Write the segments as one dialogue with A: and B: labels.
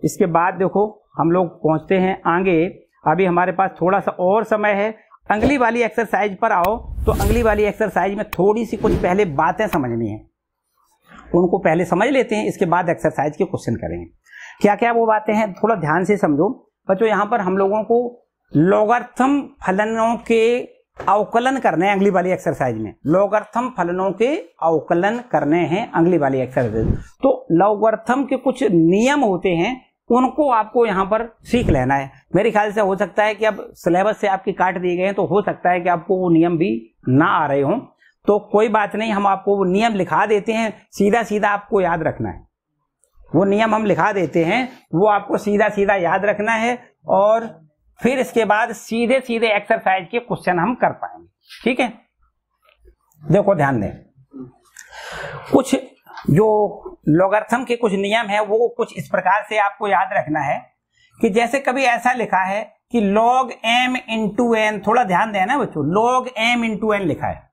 A: इसके बाद देखो हम लोग पहुंचते हैं आगे। अभी हमारे पास थोड़ा सा और समय है। अगली वाली एक्सरसाइज पर आओ। तो अगली वाली एक्सरसाइज में थोड़ी सी कुछ पहले बातें समझनी है, उनको पहले समझ लेते हैं, इसके बाद एक्सरसाइज के क्वेश्चन करेंगे। क्या क्या वो बातें हैं थोड़ा ध्यान से समझो बच्चों। यहाँ पर हम लोगों को लॉगरिथम फलनों के अवकलन करने हैं अगली वाली एक्सरसाइज में। लॉगरिथम फलनों के अवकलन करने हैं अगली वाली एक्सरसाइज। तो लॉगरिथम के कुछ नियम होते हैं, उनको आपको यहाँ पर सीख लेना है। मेरे ख्याल से हो सकता है कि अब सिलेबस से आपके काट दिए गए हैं, तो हो सकता है कि आपको वो नियम भी ना आ रहे हों। तो कोई बात नहीं, हम आपको वो नियम लिखा देते हैं, सीधा सीधा आपको याद रखना है। वो नियम हम लिखा देते हैं, वो आपको सीधा सीधा याद रखना है, और फिर इसके बाद सीधे सीधे एक्सरसाइज के क्वेश्चन हम कर पाएंगे। ठीक है, देखो ध्यान दें। कुछ जो लॉगरिथम के कुछ नियम है वो कुछ इस प्रकार से आपको याद रखना है कि जैसे कभी ऐसा लिखा है कि log m इंटू एन, थोड़ा ध्यान देना बच्चों, log m इंटू एन लिखा है।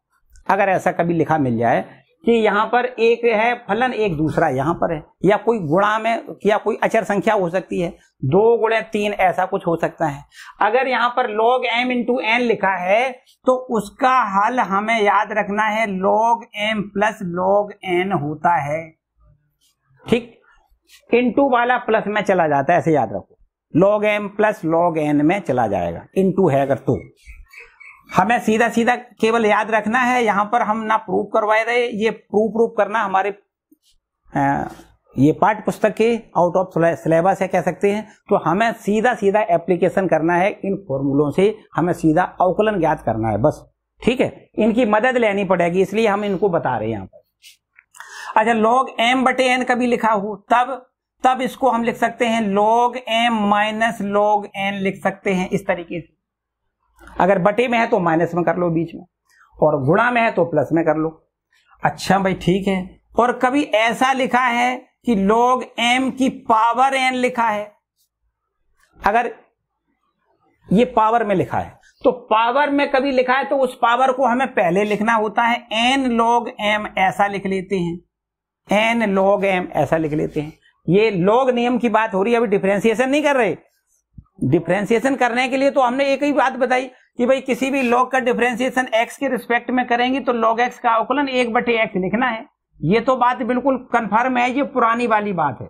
A: अगर ऐसा कभी लिखा मिल जाए कि यहाँ पर एक है फलन, एक दूसरा यहाँ पर है, या कोई गुणा में, या कोई अचर संख्या हो सकती है, 2 गुणे 3 ऐसा कुछ हो सकता है। अगर यहाँ पर log m इंटू एन लिखा है तो उसका हल हमें याद रखना है log m plus log n होता है। ठीक, इंटू वाला प्लस में चला जाता है, ऐसे याद रखो, log m plus log n में चला जाएगा, इंटू है अगर तो। हमें सीधा सीधा केवल याद रखना है, यहां पर हम ना प्रूव करवाए रहे, ये प्रूफ करना हमारे ये पाठ्य पुस्तक के आउट ऑफ सिलेबस है कह सकते हैं। तो हमें सीधा सीधा एप्लीकेशन करना है, इन फॉर्मूलों से हमें सीधा अवकलन ज्ञात करना है बस। ठीक है, इनकी मदद लेनी पड़ेगी, इसलिए हम इनको बता रहे हैं यहाँ पर। अच्छा, log m बटे n कभी लिखा हो तब इसको हम लिख सकते हैं log m minus log n लिख सकते हैं इस तरीके से। अगर बटे में है तो माइनस में कर लो बीच में, और गुणा में है तो प्लस में कर लो। अच्छा भाई ठीक है। और कभी ऐसा लिखा है कि log m की पावर n लिखा है, अगर ये पावर में लिखा है तो पावर में कभी लिखा है तो उस पावर को हमें पहले लिखना होता है, n log m ऐसा लिख लेते हैं, n log m ऐसा लिख लेते हैं। ये log नियम की बात हो रही है, अभी डिफरेंशिएशन नहीं कर रहे। डिफरेंशिएशन करने के लिए तो हमने एक ही बात बताई कि भाई किसी भी log का डिफरेंशिएशन x के रिस्पेक्ट में करेंगे तो log x का अवकलन 1/x लिखना है। ये तो बात बिल्कुल कंफर्म है, ये पुरानी वाली बात है,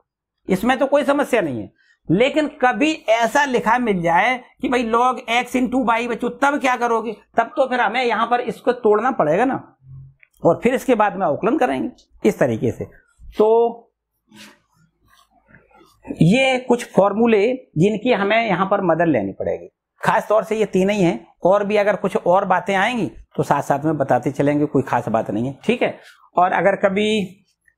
A: इसमें तो कोई समस्या नहीं है। लेकिन कभी ऐसा लिखा मिल जाए कि भाई log x इंटू वाई बच्चों, तब क्या करोगे? तब तो फिर हमें यहां पर इसको तोड़ना पड़ेगा ना, और फिर इसके बाद में अवकलन करेंगे इस तरीके से। तो ये कुछ फॉर्मूले जिनकी हमें यहां पर मदद लेनी पड़ेगी, खास तौर से ये 3 ही हैं, और भी अगर कुछ और बातें आएंगी तो साथ साथ में बताते चलेंगे, कोई खास बात नहीं है। ठीक है। और अगर कभी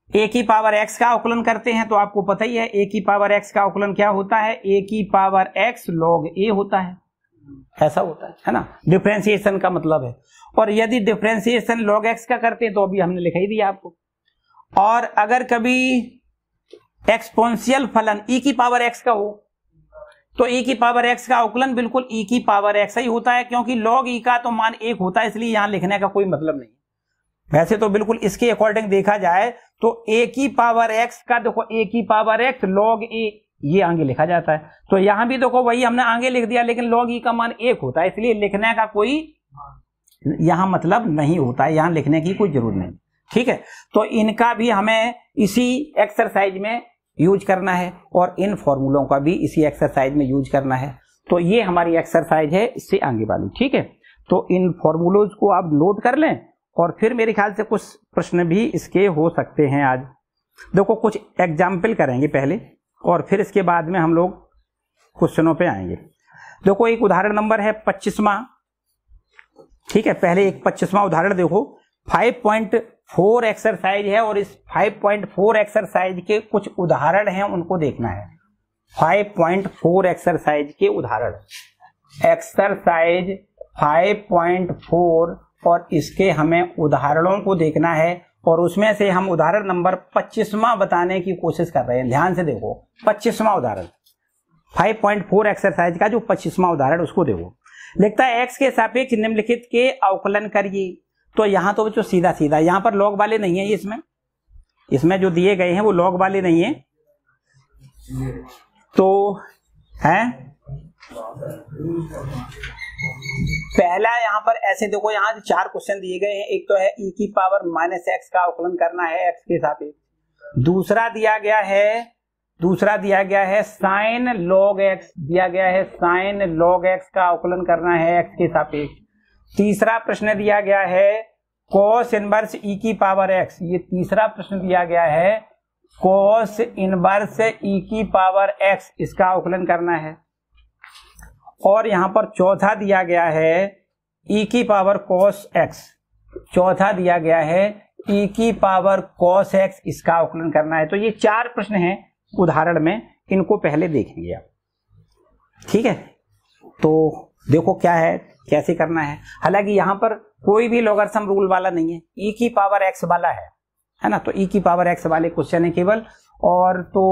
A: a की पावर x का अवकलन करते हैं तो आपको पता ही है a की पावर x का अवकलन क्या होता है, a की पावर x log a होता है, ऐसा होता है ना, डिफरेंशिएशन का मतलब है। और यदि डिफरेंशिएशन log x का करते हैं तो अभी हमने लिखा ही दिया आपको। और अगर कभी एक्सपोनेंशियल फलन e की पावर x का हो तो e की पावर x का अवकलन बिल्कुल e की पावर x ही होता है, क्योंकि log e का तो मान 1 होता है, इसलिए यहां लिखने का कोई मतलब नहीं। वैसे तो बिल्कुल इसके अकॉर्डिंग देखा जाए तो a की पावर x का देखो a की पावर x log a ये आगे लिखा जाता है, तो यहां भी देखो वही हमने आगे लिख दिया, लेकिन log e का मान 1 होता है, इसलिए लिखने का कोई यहां मतलब नहीं होता है, यहां लिखने की कोई जरूरत नहीं। ठीक है, तो इनका भी हमें इसी एक्सरसाइज में यूज करना है, और इन फॉर्मूलों का भी इसी एक्सरसाइज में यूज करना है। तो ये हमारी एक्सरसाइज है इससे आगे वाली। ठीक है, तो इन फॉर्मूलोज को आप नोट कर लें, और फिर मेरे ख्याल से कुछ प्रश्न भी इसके हो सकते हैं। आज देखो कुछ एग्जाम्पल करेंगे पहले, और फिर इसके बाद में हम लोग क्वेश्चनों पे आएंगे। देखो एक उदाहरण नंबर है 25वां। ठीक है, पहले एक 25वां उदाहरण देखो, 5.4 एक्सरसाइज है, और इस 5.4 एक्सरसाइज के कुछ उदाहरण हैं उनको देखना है। 5.4 एक्सरसाइज के उदाहरण, एक्सरसाइज 5.4, और इसके हमें उदाहरणों को देखना है, और उसमें से हम उदाहरण नंबर 25वां बताने की कोशिश कर रहे हैं। ध्यान से देखो 25वां उदाहरण, 5.4 एक्सरसाइज का जो 25वां उदाहरण उसको देखो। लिखता है x के सापेक्ष निम्नलिखित के अवकलन करिए। तो यहां तो बच्चों सीधा सीधा, यहां पर लॉग वाले नहीं है, इसमें जो दिए गए हैं वो लॉग वाले नहीं है, तो है पहला यहां पर ऐसे देखो, यहां 4 क्वेश्चन दिए गए हैं। एक तो है e की पावर माइनस एक्स का अवकलन करना है x के सापेक्ष। दूसरा दिया गया है साइन लॉग एक्स, दिया गया है साइन लॉग एक्स का अवकलन करना है x के सापेक्ष। तीसरा प्रश्न दिया गया है cos इनवर्स e की पावर x, ये तीसरा प्रश्न दिया गया है cos इनवर्स e की पावर x, इसका अवकलन करना है। और यहां पर चौथा दिया गया है e की पावर cos x, चौथा दिया गया है e की पावर cos x, इसका अवकलन करना है। तो ये 4 प्रश्न हैं उदाहरण में, इनको पहले देखेंगे आप, ठीक है। तो देखो क्या है, कैसे करना है। हालांकि यहां पर कोई भी लॉगरिथम रूल वाला नहीं है, e की पावर x वाला है ना, तो e की पावर x वाले क्वेश्चन है केवल, और तो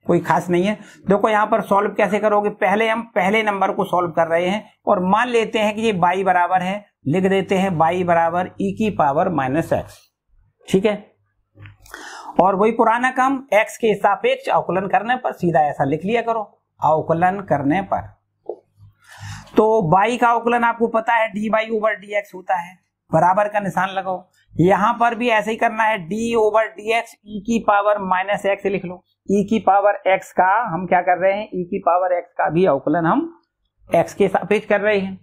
A: कोई खास नहीं है। देखो यहां पर सॉल्व कैसे करोगे, पहले हम पहले नंबर को सॉल्व कर रहे हैं और मान लेते हैं कि ये y बराबर है, लिख देते हैं y बराबर e की पावर माइनस x, ठीक है। और वही पुराना काम, x के सापेक्ष अवकलन करने पर सीधा ऐसा लिख लिया करो, अवकलन करने पर। तो y का अवकलन आपको पता है dy ओवर dx होता है, बराबर का निशान लगाओ। यहां पर भी ऐसे ही करना है, d ओवर dx e की पावर माइनस x लिख लो। e की पावर x का हम क्या कर रहे हैं, e की पावर x का भी अवकलन हम x के सापेक्ष कर रहे हैं।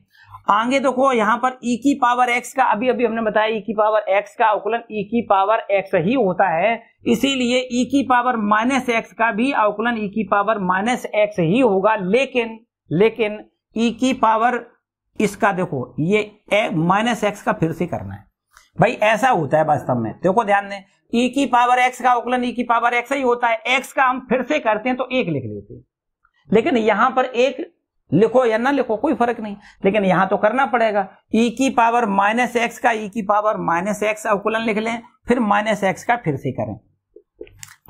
A: आगे देखो यहां पर e की पावर x का, अभी हमने बताया e की पावर x का अवकलन e की पावर x ही होता है, इसीलिए e की पावर माइनस x का भी अवकलन e की पावर माइनस x ही होगा। लेकिन e की पावर इसका देखो ये माइनस x का फिर से करना है भाई, ऐसा होता है वास्तव में। देखो ध्यान दें, e की पावर x का अवकलन e की पावर x ही होता है, x का हम फिर से करते हैं तो 1 लिख लेते हैं। लेकिन यहां पर 1 लिखो या ना लिखो कोई फर्क नहीं, लेकिन यहां तो करना पड़ेगा। e की पावर माइनस x का e की पावर माइनस x अवकलन लिख लें, फिर माइनस x का फिर से करें।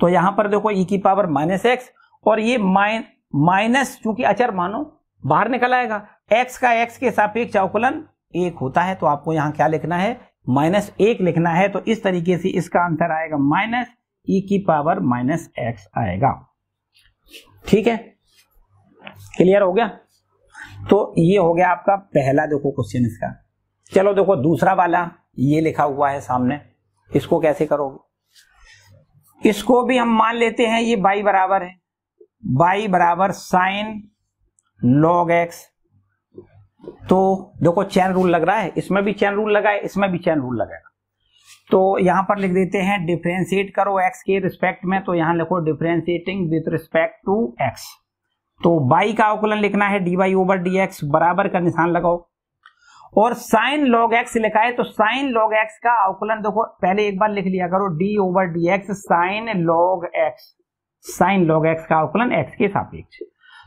A: तो यहां पर देखो e की पावर माइनस x, और ये माइनस चूंकि अचर मानो बाहर निकल आएगा, x का x के सापेक्ष अवकलन 1 होता है, तो आपको यहां क्या लिखना है, -1 लिखना है। तो इस तरीके से इसका आंसर आएगा माइनस e की पावर माइनस x आएगा, ठीक है। क्लियर हो गया। तो ये हो गया आपका पहला देखो क्वेश्चन इसका। चलो देखो दूसरा वाला, ये लिखा हुआ है सामने, इसको कैसे करोगे। इसको भी हम मान लेते हैं ये y बराबर है, y बराबर साइन लॉग x। तो देखो चेन रूल लग रहा है, इसमें भी चेन रूल लगा है, इसमें भी चेन रूल लगाएगा। तो यहां पर लिख देते हैं डिफरेंशिएट करो x के रिस्पेक्ट में, तो यहां लिखो differentiating with respect to x। तो y का अवकलन लिखना है dy ओवर dx, बराबर का निशान लगाओ। और साइन लॉग x लिखा है, तो साइन लॉग x का अवकलन देखो पहले एक बार लिख लिया करो, d over dx sign log x, sign log x का अवकलन x के सापेक्ष।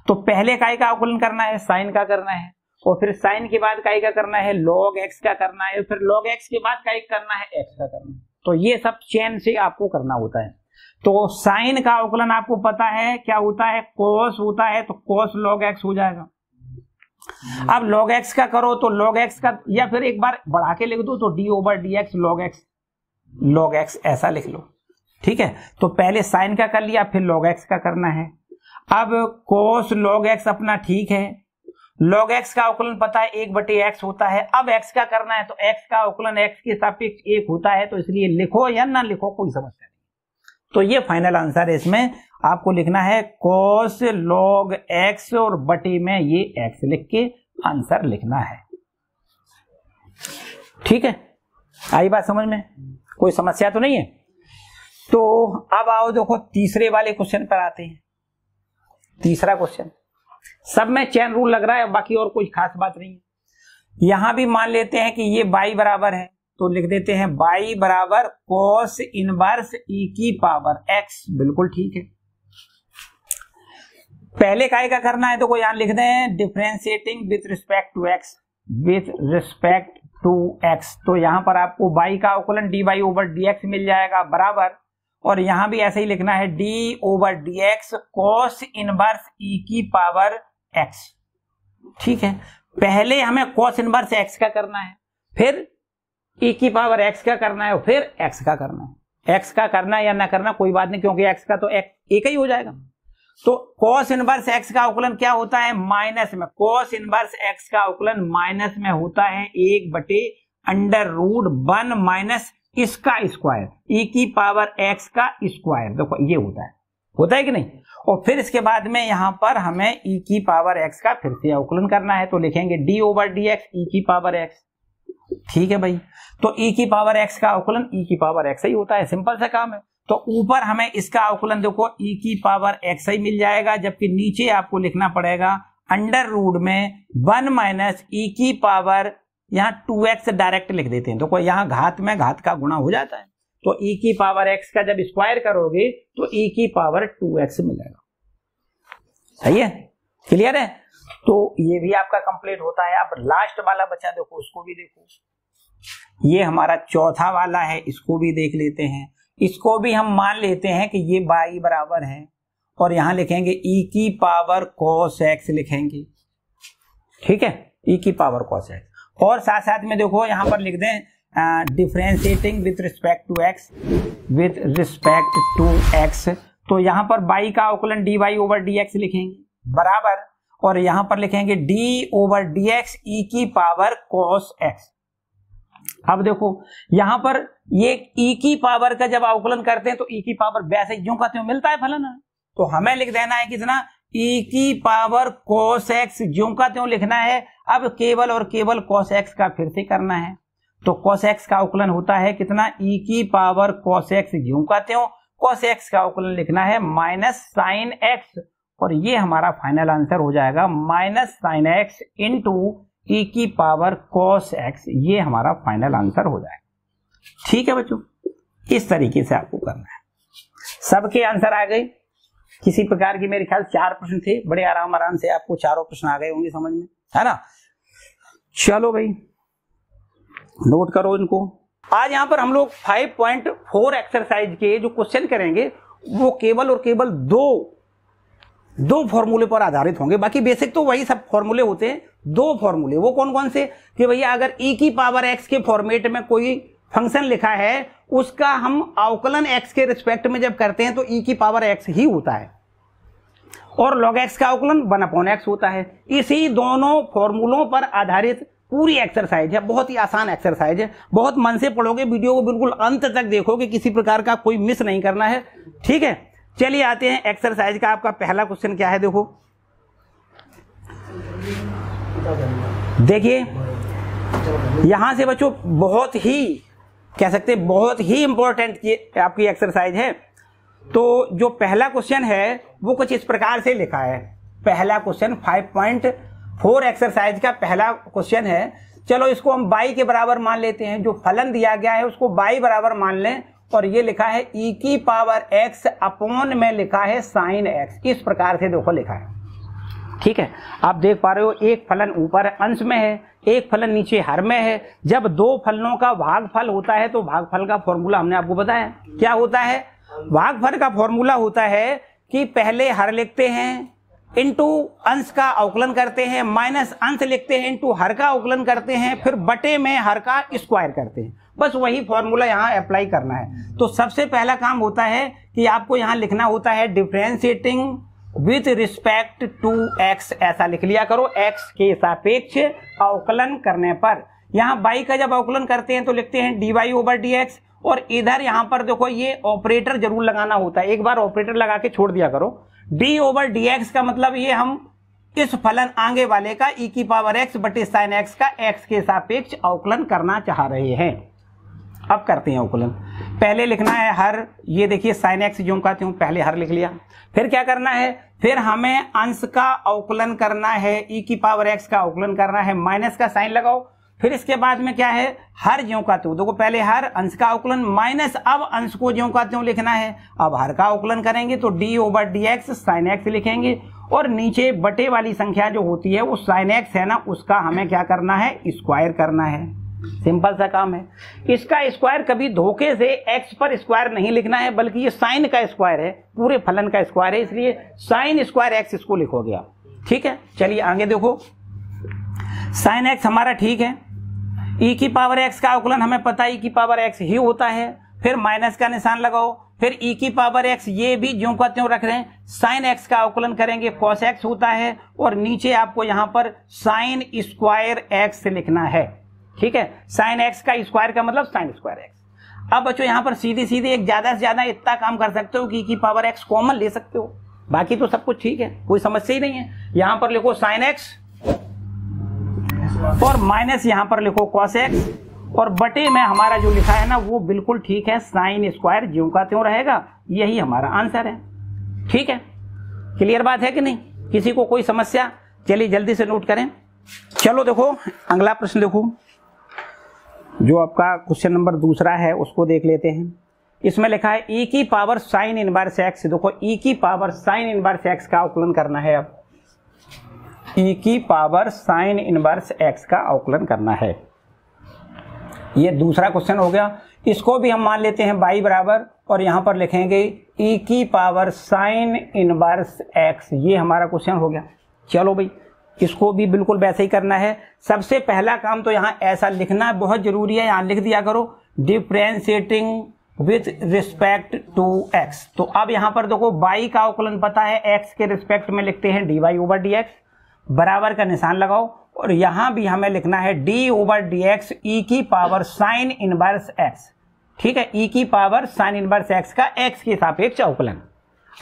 A: तो पहले काय का अवकलन करना है, साइन का करना है, और फिर साइन के बाद काय का करना है, लॉग x का करना है, फिर लॉग x के बाद काय करना है, x का करना है। तो ये सब चेन से आपको करना होता है। तो साइन का अवकलन आपको पता है क्या होता है, कोस होता है, तो कोस लॉग x हो जाएगा। अब लॉग x का करो तो लॉग x का, या फिर एक बार बढ़ा के लिख दो तो d over dx log x ऐसा लिख लो, ठीक है। तो पहले साइन का कर लिया, फिर लॉग x का करना है। अब कोस लॉग x अपना ठीक है, लॉग x का अवकलन पता है 1/x होता है। अब x का करना है, तो x का अवकलन x के सापेक्ष 1 होता है, तो इसलिए लिखो या ना लिखो कोई समस्या नहीं। तो ये फाइनल आंसर है, इसमें आपको लिखना है कोस लॉग x और बटे में ये x लिख के आंसर लिखना है, ठीक है। आई बात समझ में, कोई समस्या तो नहीं है। तो अब आओ देखो तीसरे वाले क्वेश्चन पर आते हैं। तीसरा क्वेश्चन सब में चेन रूल लग रहा है, बाकी और कोई खास बात नहीं है। यहां भी मान लेते हैं कि ये y बराबर है, तो लिख देते हैं y बराबर कोस इनवर्स e की पावर x, बिल्कुल ठीक है। पहले काय का करना है, तो कोई यहां लिख दें differentiating with respect to x, with respect to x। तो यहां पर आपको y का अवकलन dy ओवर dx मिल जाएगा, बराबर। और यहां भी ऐसे ही लिखना है d over dx cos inverse e की पावर x, ठीक है। पहले हमें कोस इनवर्स x का करना है, फिर e की पावर x का करना है, और फिर x का करना है। x का करना या ना करना कोई बात नहीं, क्योंकि x का तो एक ही हो जाएगा। तो cos इनवर्स x का अवकलन क्या होता है? माइनस में। cos इनवर्स x का अवकलन माइनस में होता है 1/√1 माइनस इसका स्क्वायर, e की पावर x का स्क्वायर। देखो ये होता है कि नहीं? और फिर इसके बाद में यहां पर हमें e की पावर x का फिर से अवकलन करना है, तो लिखेंगे d/dx e की पावर x। ठीक है भाई, तो e की पावर x का अवकलन e की पावर x ही होता है, सिंपल सा काम है। तो ऊपर हमें इसका अवकलन देखो e की पावर x ही मिल जाएगा, जबकि नीचे आपको लिखना पड़ेगा √1 माइनस e की पावर, यहाँ 2x डायरेक्ट लिख देते हैं। देखो यहाँ घात में घात का गुणा हो जाता है, तो e की पावर x का जब स्क्वायर करोगे तो e की पावर 2x मिलेगा। सही है, क्लियर है? तो ये भी आपका कंप्लीट होता है। अब लास्ट वाला बचा, देखो उसको भी देखो। ये हमारा चौथा वाला है, इसको भी देख लेते हैं। इसको भी हम मान लेते हैं कि ये y बराबर है, और यहां लिखेंगे e की पावर cos x लिखेंगे। ठीक है, e की पावर cos x, और साथ साथ में देखो यहां पर लिख दें differentiating with respect to x। तो यहां पर y का अवकलन dy/dx लिखेंगे बराबर, और यहां पर लिखेंगे d/dx e की पावर cos x। अब देखो यहां पर ये e की पावर का जब अवकलन करते हैं तो e की पावर वैसे यूं कहते हो मिलता है फलन, तो हमें लिख देना है कितना, e की पावर cos x यूं कहते हो लिखना है। अब केवल और केवल cos x का फिर से करना है, तो cos x का अवकलन होता है कितना, e की पावर cos x यूं कहते हो, cos x का अवकलन लिखना है माइनस sin x, और ये हमारा फाइनल आंसर हो जाएगा minus sin x into e की पावर cos x। ये हमारा फाइनल आंसर हो जाएगा। ठीक है बच्चों, इस तरीके से आपको करना है। सबके आंसर आ गए? किसी प्रकार की, मेरे ख्याल 4 प्रश्न थे, बड़े आराम से आपको चारों प्रश्न आ गए होंगे समझ में, है ना? चलो भाई नोट करो इनको। आज यहां पर हम लोग 5.4 एक्सरसाइज के जो क्वेश्चन करेंगे वो केवल और केवल दो फॉर्मूले पर आधारित होंगे। बाकी बेसिक तो वही सब फॉर्मूले होते हैं। 2 फॉर्मूले वो कौन कौन से, कि भैया अगर e की पावर x के फॉर्मेट में कोई फंक्शन लिखा है, उसका हम अवकलन x के रिस्पेक्ट में जब करते हैं तो e की पावर x ही होता है, और log x का अवकलन 1/x होता है। इसी दोनों फॉर्मूलों पर आधारित पूरी एक्सरसाइज है। बहुत ही आसान एक्सरसाइज है, बहुत मन से पढ़ोगे, वीडियो को बिल्कुल अंत तक देखोगे, किसी प्रकार का कोई मिस नहीं करना है। ठीक है, चलिए आते हैं एक्सरसाइज का। आपका पहला क्वेश्चन क्या है, देखो देखिए यहां से बच्चों बहुत ही कह सकते हैं बहुत ही इंपॉर्टेंट आपकी एक्सरसाइज है। तो जो पहला क्वेश्चन है वो कुछ इस प्रकार से लिखा है। पहला क्वेश्चन 5.4 एक्सरसाइज का पहला क्वेश्चन है। चलो इसको हम y के बराबर मान लेते हैं, जो फलन दिया गया है उसको y बराबर मान लें, और ये लिखा है e की पावर x अपॉन में लिखा है sin x। इस प्रकार से देखो लिखा है। ठीक है, आप देख पा रहे हो एक फलन ऊपर अंश में है, एक फलन नीचे हर में है। जब 2 फलनों का भागफल होता है तो भागफल का फॉर्मूला हमने आपको बताया क्या होता है। भागफल का फॉर्मूला होता है कि पहले हर लिखते हैं इंटू अंश का अवकलन करते हैं, माइनस अंश लिखते हैं इंटू हर का अवकलन करते हैं, फिर बटे में हर का स्क्वायर करते हैं। बस वही फॉर्मूला यहाँ अप्लाई करना है। तो सबसे पहला काम होता है कि आपको यहाँ लिखना होता है differentiating with respect to x। ऐसा लिख लिया करो, x के सापेक्ष अवकलन करने पर। यहाँ y का जब अवकलन करते हैं तो लिखते हैं dy/dx, और इधर यहाँ पर देखो ये ऑपरेटर जरूर लगाना होता है, एक बार ऑपरेटर लगा के छोड़ दिया करो। d/dx का मतलब ये हम इस फलन आगे वाले का e की पावर x बटे sin x का x के सापेक्ष अवकलन करना चाह रहे हैं। अब करते हैं अवकलन। पहले लिखना है हर, ये देखिए sin x जो कहते हूँ, पहले हर लिख लिया। फिर क्या करना है, फिर हमें अंश का अवकलन करना है, e की पावर x का अवकलन करना है, माइनस का साइन लगाओ। फिर इसके बाद में क्या है, हर ज्यों का त्यों, देखो पहले हर अंश का अवकलन माइनस अब अंश को ज्यों का त्यों लिखना है। अब हर का अवकलन करेंगे तो d/dx sin x लिखेंगे, और नीचे बटे वाली संख्या जो होती है वो sin x है ना, उसका हमें क्या करना है, स्क्वायर करना है। सिंपल सा काम है। इसका स्क्वायर कभी धोखे से x पर स्क्वायर नहीं लिखना है, बल्कि ये साइन का स्क्वायर है, पूरे फलन का स्क्वायर है, इसलिए साइन स्क्वायर x इसको लिखोगे आप। ठीक है, चलिए आगे देखो। साइन x हमारा ठीक है, e की पावर x का अवकलन हमें पता है e की पावर x ही होता है। फिर माइनस का निशान लगाओ, फिर e की पावर x ये भी ज्यों का त्यों रख रहे हैं, साइन x का अवकलन करेंगे cos x होता है, और नीचे आपको यहां पर साइन स्क्वायर x लिखना है। ठीक है, साइन x का स्क्वायर का मतलब साइन स्क्वायर x। अब बच्चों यहां पर सीधी सीधी एक ज्यादा से ज्यादा इतना काम कर सकते हो कि e की पावर x कॉमन ले सकते हो, बाकी तो सब कुछ ठीक है, कोई समस्या ही नहीं है। यहां पर लिखो साइन x और माइनस यहां पर लिखो cos x, और बटे में हमारा जो लिखा है ना वो बिल्कुल ठीक है, साइन स्क्वायर ज्यों का त्यों रहेगा, यही हमारा आंसर है। ठीक है, क्लियर बात है कि नहीं, किसी को कोई समस्या? चलिए जल्दी से नोट करें। चलो देखो अगला प्रश्न देखो, जो आपका क्वेश्चन नंबर दूसरा है उसको देख लेते हैं। इसमें लिखा है e की पावर साइन इनवर्स x। देखो e की पावर साइन इनवर्स x का अवकलन करना है। अब e की पावर साइन इनवर्स x का अवकलन करना है, ये दूसरा क्वेश्चन हो गया। इसको भी हम मान लेते हैं y बराबर, और यहां पर लिखेंगे e की पावर साइन इनवर्स x, ये हमारा क्वेश्चन हो गया। चलो भाई इसको भी बिल्कुल वैसे ही करना है। सबसे पहला काम तो यहाँ ऐसा लिखना बहुत जरूरी है, यहाँ लिख दिया करो differentiating with respect to x। तो अब यहाँ पर देखो y का अवकलन पता है, x के रिस्पेक्ट में लिखते हैं dy ओवर dx, बराबर का निशान लगाओ, और यहां भी हमें लिखना है d ओवर dx e की पावर साइन इनवर्स x। ठीक है, e की पावर साइन इनवर्स x का x के सापेक्ष अवकलन।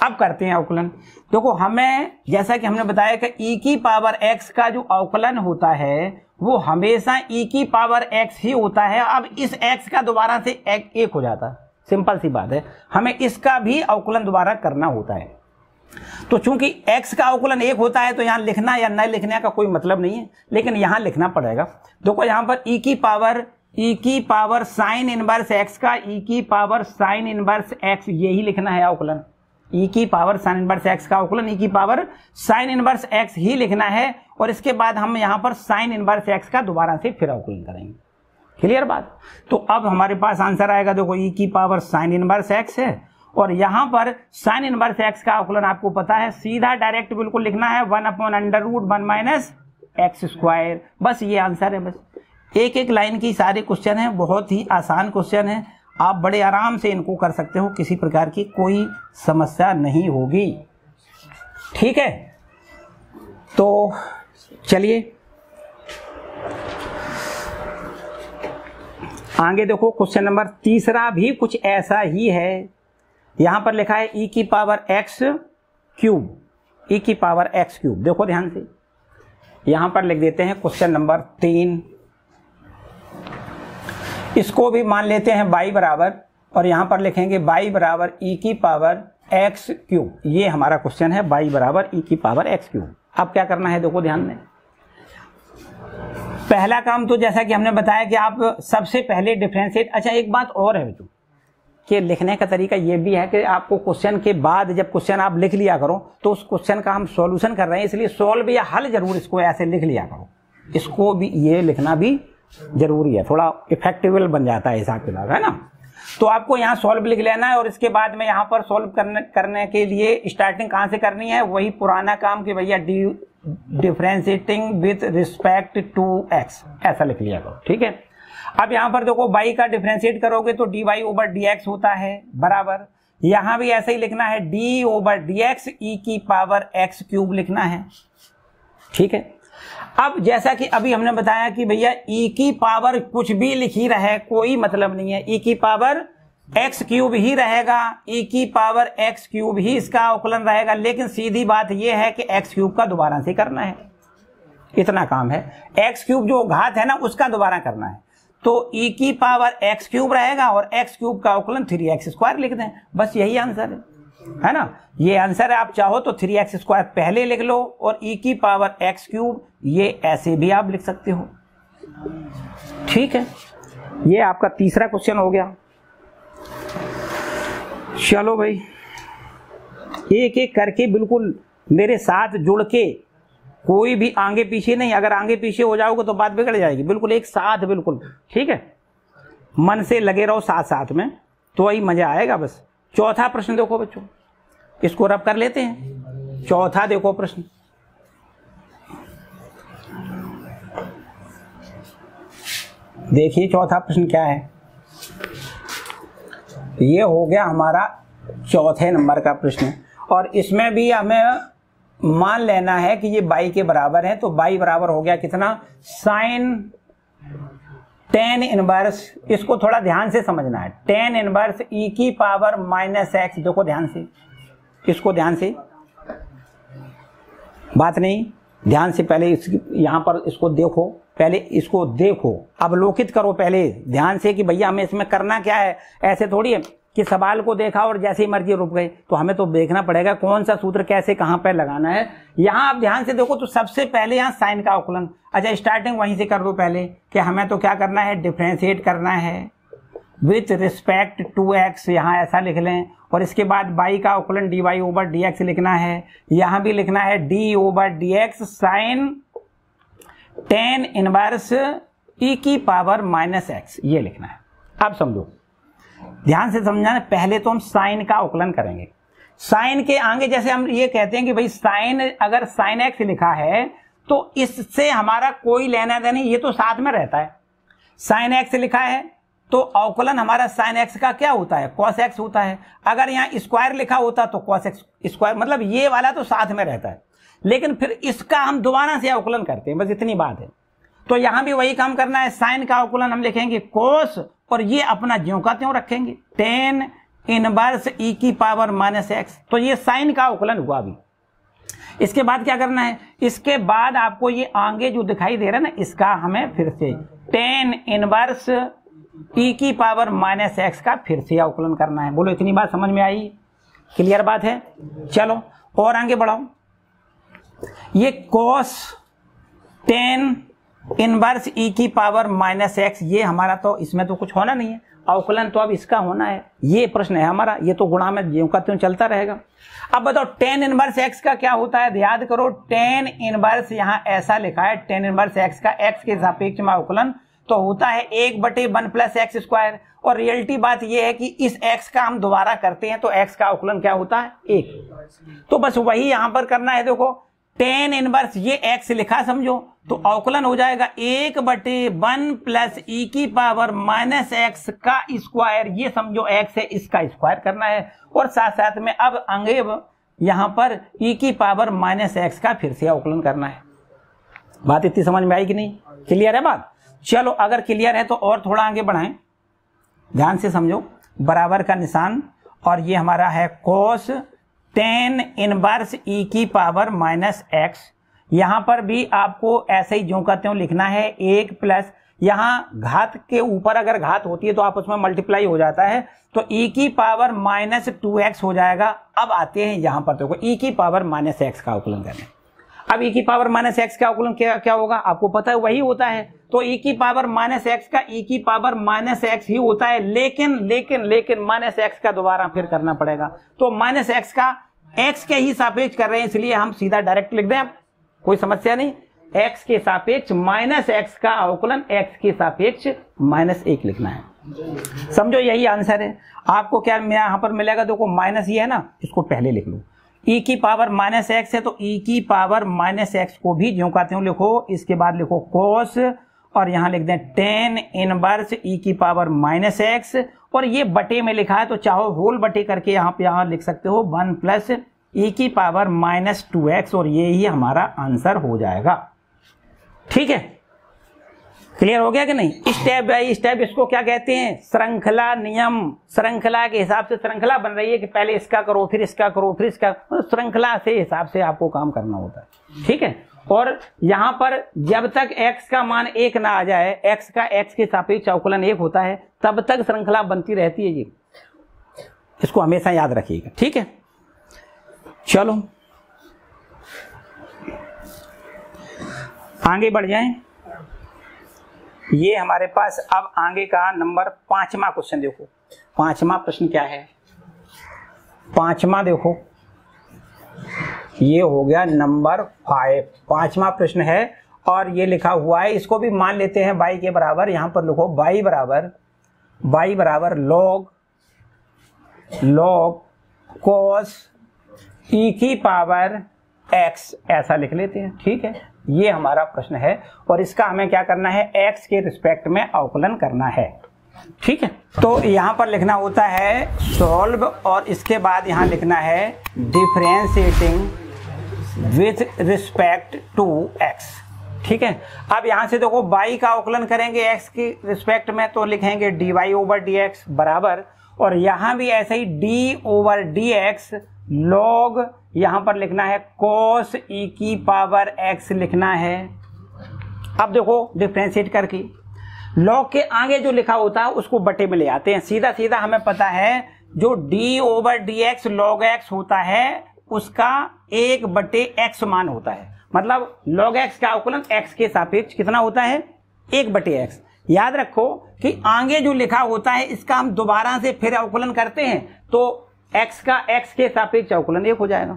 A: अब करते हैं अवकलन। देखो हमें जैसा कि हमने बताया कि e की पावर x का जो अवकलन होता है वो हमेशा e की पावर x ही होता है। अब इस x का दोबारा से एक हो जाता है, सिंपल सी बात है, हमें इसका भी अवकलन दोबारा करना होता है। तो चूंकि x का अवकलन एक होता है तो यहां लिखना या न लिखने का कोई मतलब नहीं है, लेकिन यहां लिखना पड़ेगा। देखो यहां पर e की पावर साइन इनवर्स x का e की पावर साइन इनवर्स x, यही लिखना है अवकलन। e की पावर साइन इनवर्स x का अवकलन e की पावर साइन इनवर्स x ही लिखना है, और इसके बाद हम यहां पर साइन इनवर्स x का दोबारा से फिर अवकलन करेंगे। क्लियर बात? तो अब हमारे पास आंसर आएगा, देखो e की पावर साइन इनवर्स x है, और यहां पर साइन इनवर्स x का अवकलन आपको पता है, सीधा डायरेक्ट बिल्कुल लिखना है 1/√1 माइनस एक्स स्क्वायर। बस ये आंसर है। बस एक एक लाइन की सारे क्वेश्चन है, बहुत ही आसान क्वेश्चन है, आप बड़े आराम से इनको कर सकते हो, किसी प्रकार की कोई समस्या नहीं होगी। ठीक है, तो चलिए आगे देखो, क्वेश्चन नंबर तीसरा भी कुछ ऐसा ही है। यहां पर लिखा है e की पावर x क्यूब, e की पावर x क्यूब। देखो ध्यान से, यहां पर लिख देते हैं क्वेश्चन नंबर 3। इसको भी मान लेते हैं y बराबर, और यहां पर लिखेंगे y बराबर e की पावर x क्यूब। ये हमारा क्वेश्चन है, y बराबर e की पावर x क्यूब। अब क्या करना है, देखो ध्यान में, पहला काम तो जैसा कि हमने बताया कि आप सबसे पहले डिफरेंशिएट। अच्छा एक बात और है बच्चों कि लिखने का तरीका ये भी है कि आपको क्वेश्चन के बाद जब क्वेश्चन आप लिख लिया करो तो उस क्वेश्चन का हम सॉल्यूशन कर रहे हैं, इसलिए सॉल्व या हल जरूर इसको ऐसे लिख लिया करो। इसको भी ये लिखना भी जरूरी है, थोड़ा इफेक्टिव बन जाता है हिसाब किताब, है ना। तो आपको यहाँ सॉल्व लिख लेना है, और इसके बाद में यहाँ पर सॉल्व करने के लिए स्टार्टिंग कहाँ से करनी है, वही पुराना काम कि भैया differentiating with respect to x, ऐसा लिख लिया करो। ठीक है, अब यहां पर देखो y का डिफरेंशिएट करोगे तो dy ओवर dx होता है, बराबर यहां भी ऐसे ही लिखना है d ओवर dx e की पावर x क्यूब लिखना है। ठीक है, अब जैसा कि अभी हमने बताया कि भैया e की पावर कुछ भी लिखी रहे कोई मतलब नहीं है, e की पावर x क्यूब ही रहेगा, e की पावर x क्यूब ही इसका अवकलन रहेगा, लेकिन सीधी बात यह है कि x क्यूब का दोबारा से करना है, इतना काम है। x क्यूब जो घात है ना उसका दोबारा करना है, तो e की पावर x क्यूब रहेगा और x क्यूब का अवकलन 3x स्क्वायर लिख दें, बस यही आंसर है ना। ये आंसर है, आप चाहो तो 3x स्क्वायर पहले लिख लो और e की पावर x क्यूब ये ऐसे भी आप लिख सकते हो। ठीक है, ये आपका तीसरा क्वेश्चन हो गया। चलो भाई एक एक करके बिल्कुल मेरे साथ जुड़ के, कोई भी आगे पीछे नहीं, अगर आगे पीछे हो जाओगे तो बात बिगड़ जाएगी। बिल्कुल एक साथ, बिल्कुल ठीक है, मन से लगे रहो साथ साथ में, तो वही मजा आएगा। बस चौथा प्रश्न देखो बच्चों, इसको रब कर लेते हैं। चौथा देखो प्रश्न, देखिए चौथा प्रश्न क्या है। ये हो गया हमारा चौथे नंबर का प्रश्न, और इसमें भी हमें मान लेना है कि ये बाई के बराबर है। तो बाई बराबर हो गया कितना, साइन टेन इनवर्स, इसको थोड़ा ध्यान से समझना है, टेन इनवर्स ई की पावर माइनस एक्स। देखो ध्यान से, इसको ध्यान से, बात नहीं, ध्यान से पहले यहां पर इसको देखो, पहले इसको देखो, अवलोकित करो पहले ध्यान से कि भैया हमें इसमें करना क्या है। ऐसे थोड़ी है कि सवाल को देखा और जैसे ही मर्जी रुक गए, तो हमें तो देखना पड़ेगा कौन सा सूत्र कैसे कहां पर लगाना है। यहां आप ध्यान से देखो तो सबसे पहले यहां साइन का अवकलन, अच्छा स्टार्टिंग वहीं से कर दो पहले कि हमें तो क्या करना है, डिफरेंशिएट करना है विथ रिस्पेक्ट टू एक्स, यहाँ ऐसा लिख लें। और इसके बाद बाई का अवकलन d y over d x लिखना है, यहाँ भी लिखना है d over d x sine tan inverse e की पावर माइनस एक्स, ये लिखना है। अब समझो, ध्यान से समझना, पहले तो हम साइन का अवकलन करेंगे। साइन के आगे जैसे हम ये कहते हैं कि भाई साइन, अगर साइन एक्स लिखा है तो इससे हमारा कोई लेना देना नहीं, ये तो साथ में रहता है। साइन एक्स लिखा है तो अवकलन हमारा साइन एक्स का क्या होता है, कॉस एक्स होता है। अगर यहाँ स्क्वायर लिखा होता तो कॉस एक्स स्क्वायर, मतलब ये वाला तो साथ में रहता है, लेकिन फिर इसका हम दोबारा से अवकलन करते हैं, बस इतनी बात है। तो यहां भी वही काम करना है, साइन का अवकलन हम लिखेंगे कोस, और ये अपना ज्यों का त्यों रखेंगे, टेन इनवर्स ई की पावर माइनस एक्स। तो ये साइन का अवकलन हुआ। अभी इसके बाद क्या करना है, इसके बाद आपको ये आगे जो दिखाई दे रहा है ना, इसका हमें फिर से टेन इनवर्स ई की पावर माइनस एक्स का फिर से अवकलन करना है। बोलो इतनी बात समझ में आई, क्लियर बात है। चलो और आगे बढ़ाओ, ये कोस टेन इनवर्स ई की पावर माइनस एक्स, ये हमारा तो इसमें तो कुछ होना नहीं है, अवकलन तो अब इसका होना है, ये प्रश्न है हमारा, ये तो गुणा में ज्यों का त्यों चलता रहेगा। अब बताओ टेन इनवर्स एक्स का क्या होता है, याद करो, टेन इनवर्स यहाँ ऐसा लिखा है, टेन इनवर्स एक्स का एक्स के सापेक्ष में अवकलन तो होता है 1/1 प्लस एक्स स्क्वायर। और रियलिटी बात यह है कि इस एक्स का हम दोबारा करते हैं तो एक्स का अवकलन क्या होता है, 1। तो बस वही यहां पर करना है। देखो टेन इनवर्स ये एक्स लिखा समझो, तो अवकलन हो जाएगा 1/1 प्लस ई की पावर माइनस एक्स का स्क्वायर, ये समझो एक्स है, इसका स्क्वायर करना है। और साथ साथ में अब आगे यहां पर ई की पावर माइनस एक्स का फिर से अवकलन करना है। बात इतनी समझ में आई कि नहीं, क्लियर है बात। चलो अगर क्लियर है तो और थोड़ा आगे बढ़ाएं, ध्यान से समझो, बराबर का निशान, और ये हमारा है कोस टेन इनवर्स ई की पावर माइनस एक्स। यहां पर भी आपको ऐसे ही ज्यों का त्यों लिखना है, 1 प्लस, यहां घात के ऊपर अगर घात होती है तो आपस में मल्टीप्लाई हो जाता है, तो ई की पावर माइनस 2x हो जाएगा। अब आते हैं यहां पर, देखो ई की पावर माइनस एक्स का अवकलन करने। अब ई की पावर माइनस एक्स का अवकलन क्या होगा, आपको पता है वही होता है। तो ई की पावर माइनस एक्स का ई की पावर माइनस एक्स ही होता है, लेकिन माइनस एक्स का दोबारा फिर करना पड़ेगा। तो माइनस एक्स का एक्स के ही सापेक्ष कर रहे हैं, इसलिए हम सीधा डायरेक्ट लिख दें, कोई समस्या नहीं। एक्स के सापेक्ष माइनस एक्स का अवकलन एक्स के सापेक्ष -1 लिखना है, समझो यही आंसर है। आपको क्या यहां पर मिलेगा, देखो माइनस ये है ना, इसको पहले लिख लो, ई की पावर माइनस एक्स है तो ई की पावर माइनस एक्स को भी ज्यों का त्यों लिखो, इसके बाद लिखो कोस, और यहां लिख दें टेन इनवर्स ई की पावर माइनस एक्स, और ये बटे में लिखा है तो चाहो होल बटे करके यहां लिख सकते हो 1 प्लस ई की पावर -2x, और ये ही हमारा आंसर हो जाएगा। ठीक है, क्लियर हो गया कि नहीं। स्टेप बाय स्टेप इसको क्या कहते हैं, श्रृंखला नियम। श्रृंखला के हिसाब से श्रृंखला बन रही है कि पहले इसका करो फिर इसका करो फिर इसका, श्रृंखला से हिसाब से आपको काम करना होता है। ठीक है, और यहां पर जब तक x का मान 1 ना आ जाए, x का x के सापेक्ष अवकलन 1 होता है, तब तक श्रृंखला बनती रहती है जी, इसको हमेशा याद रखिएगा। ठीक है, चलो आगे बढ़ जाएं। ये हमारे पास अब आगे का नंबर 5वां क्वेश्चन देखो। 5वां प्रश्न क्या है, 5वां देखो, ये हो गया नंबर 5। 5वां प्रश्न है और ये लिखा हुआ है, इसको भी मान लेते हैं y के बराबर। यहां पर लिखो y बराबर log cos e की पावर x, ऐसा लिख लेते हैं। ठीक है, ये हमारा प्रश्न है और इसका हमें क्या करना है, x के रिस्पेक्ट में अवकलन करना है। ठीक है, तो यहाँ पर लिखना होता है सॉल्व और इसके बाद यहाँ लिखना है differentiating with respect to x. ठीक है, अब यहाँ से देखो y का अवकलन करेंगे x की रिस्पेक्ट में तो लिखेंगे dy ओवर dx बराबर, और यहाँ भी ऐसे ही d ओवर dx log यहाँ पर लिखना है cos e की पावर x लिखना है। अब देखो डिफरेंशिएट करके log के आगे जो लिखा होता है उसको बटे में ले आते हैं, सीधा सीधा हमें पता है जो d over dx log x होता है उसका 1/x मान होता है, मतलब log x का अवकलन x के सापेक्ष कितना होता है 1/x। याद रखो कि आगे जो लिखा होता है इसका हम दोबारा से फिर अवकलन करते हैं तो x का x के सापेक्ष अवकलन 1 हो जाएगा।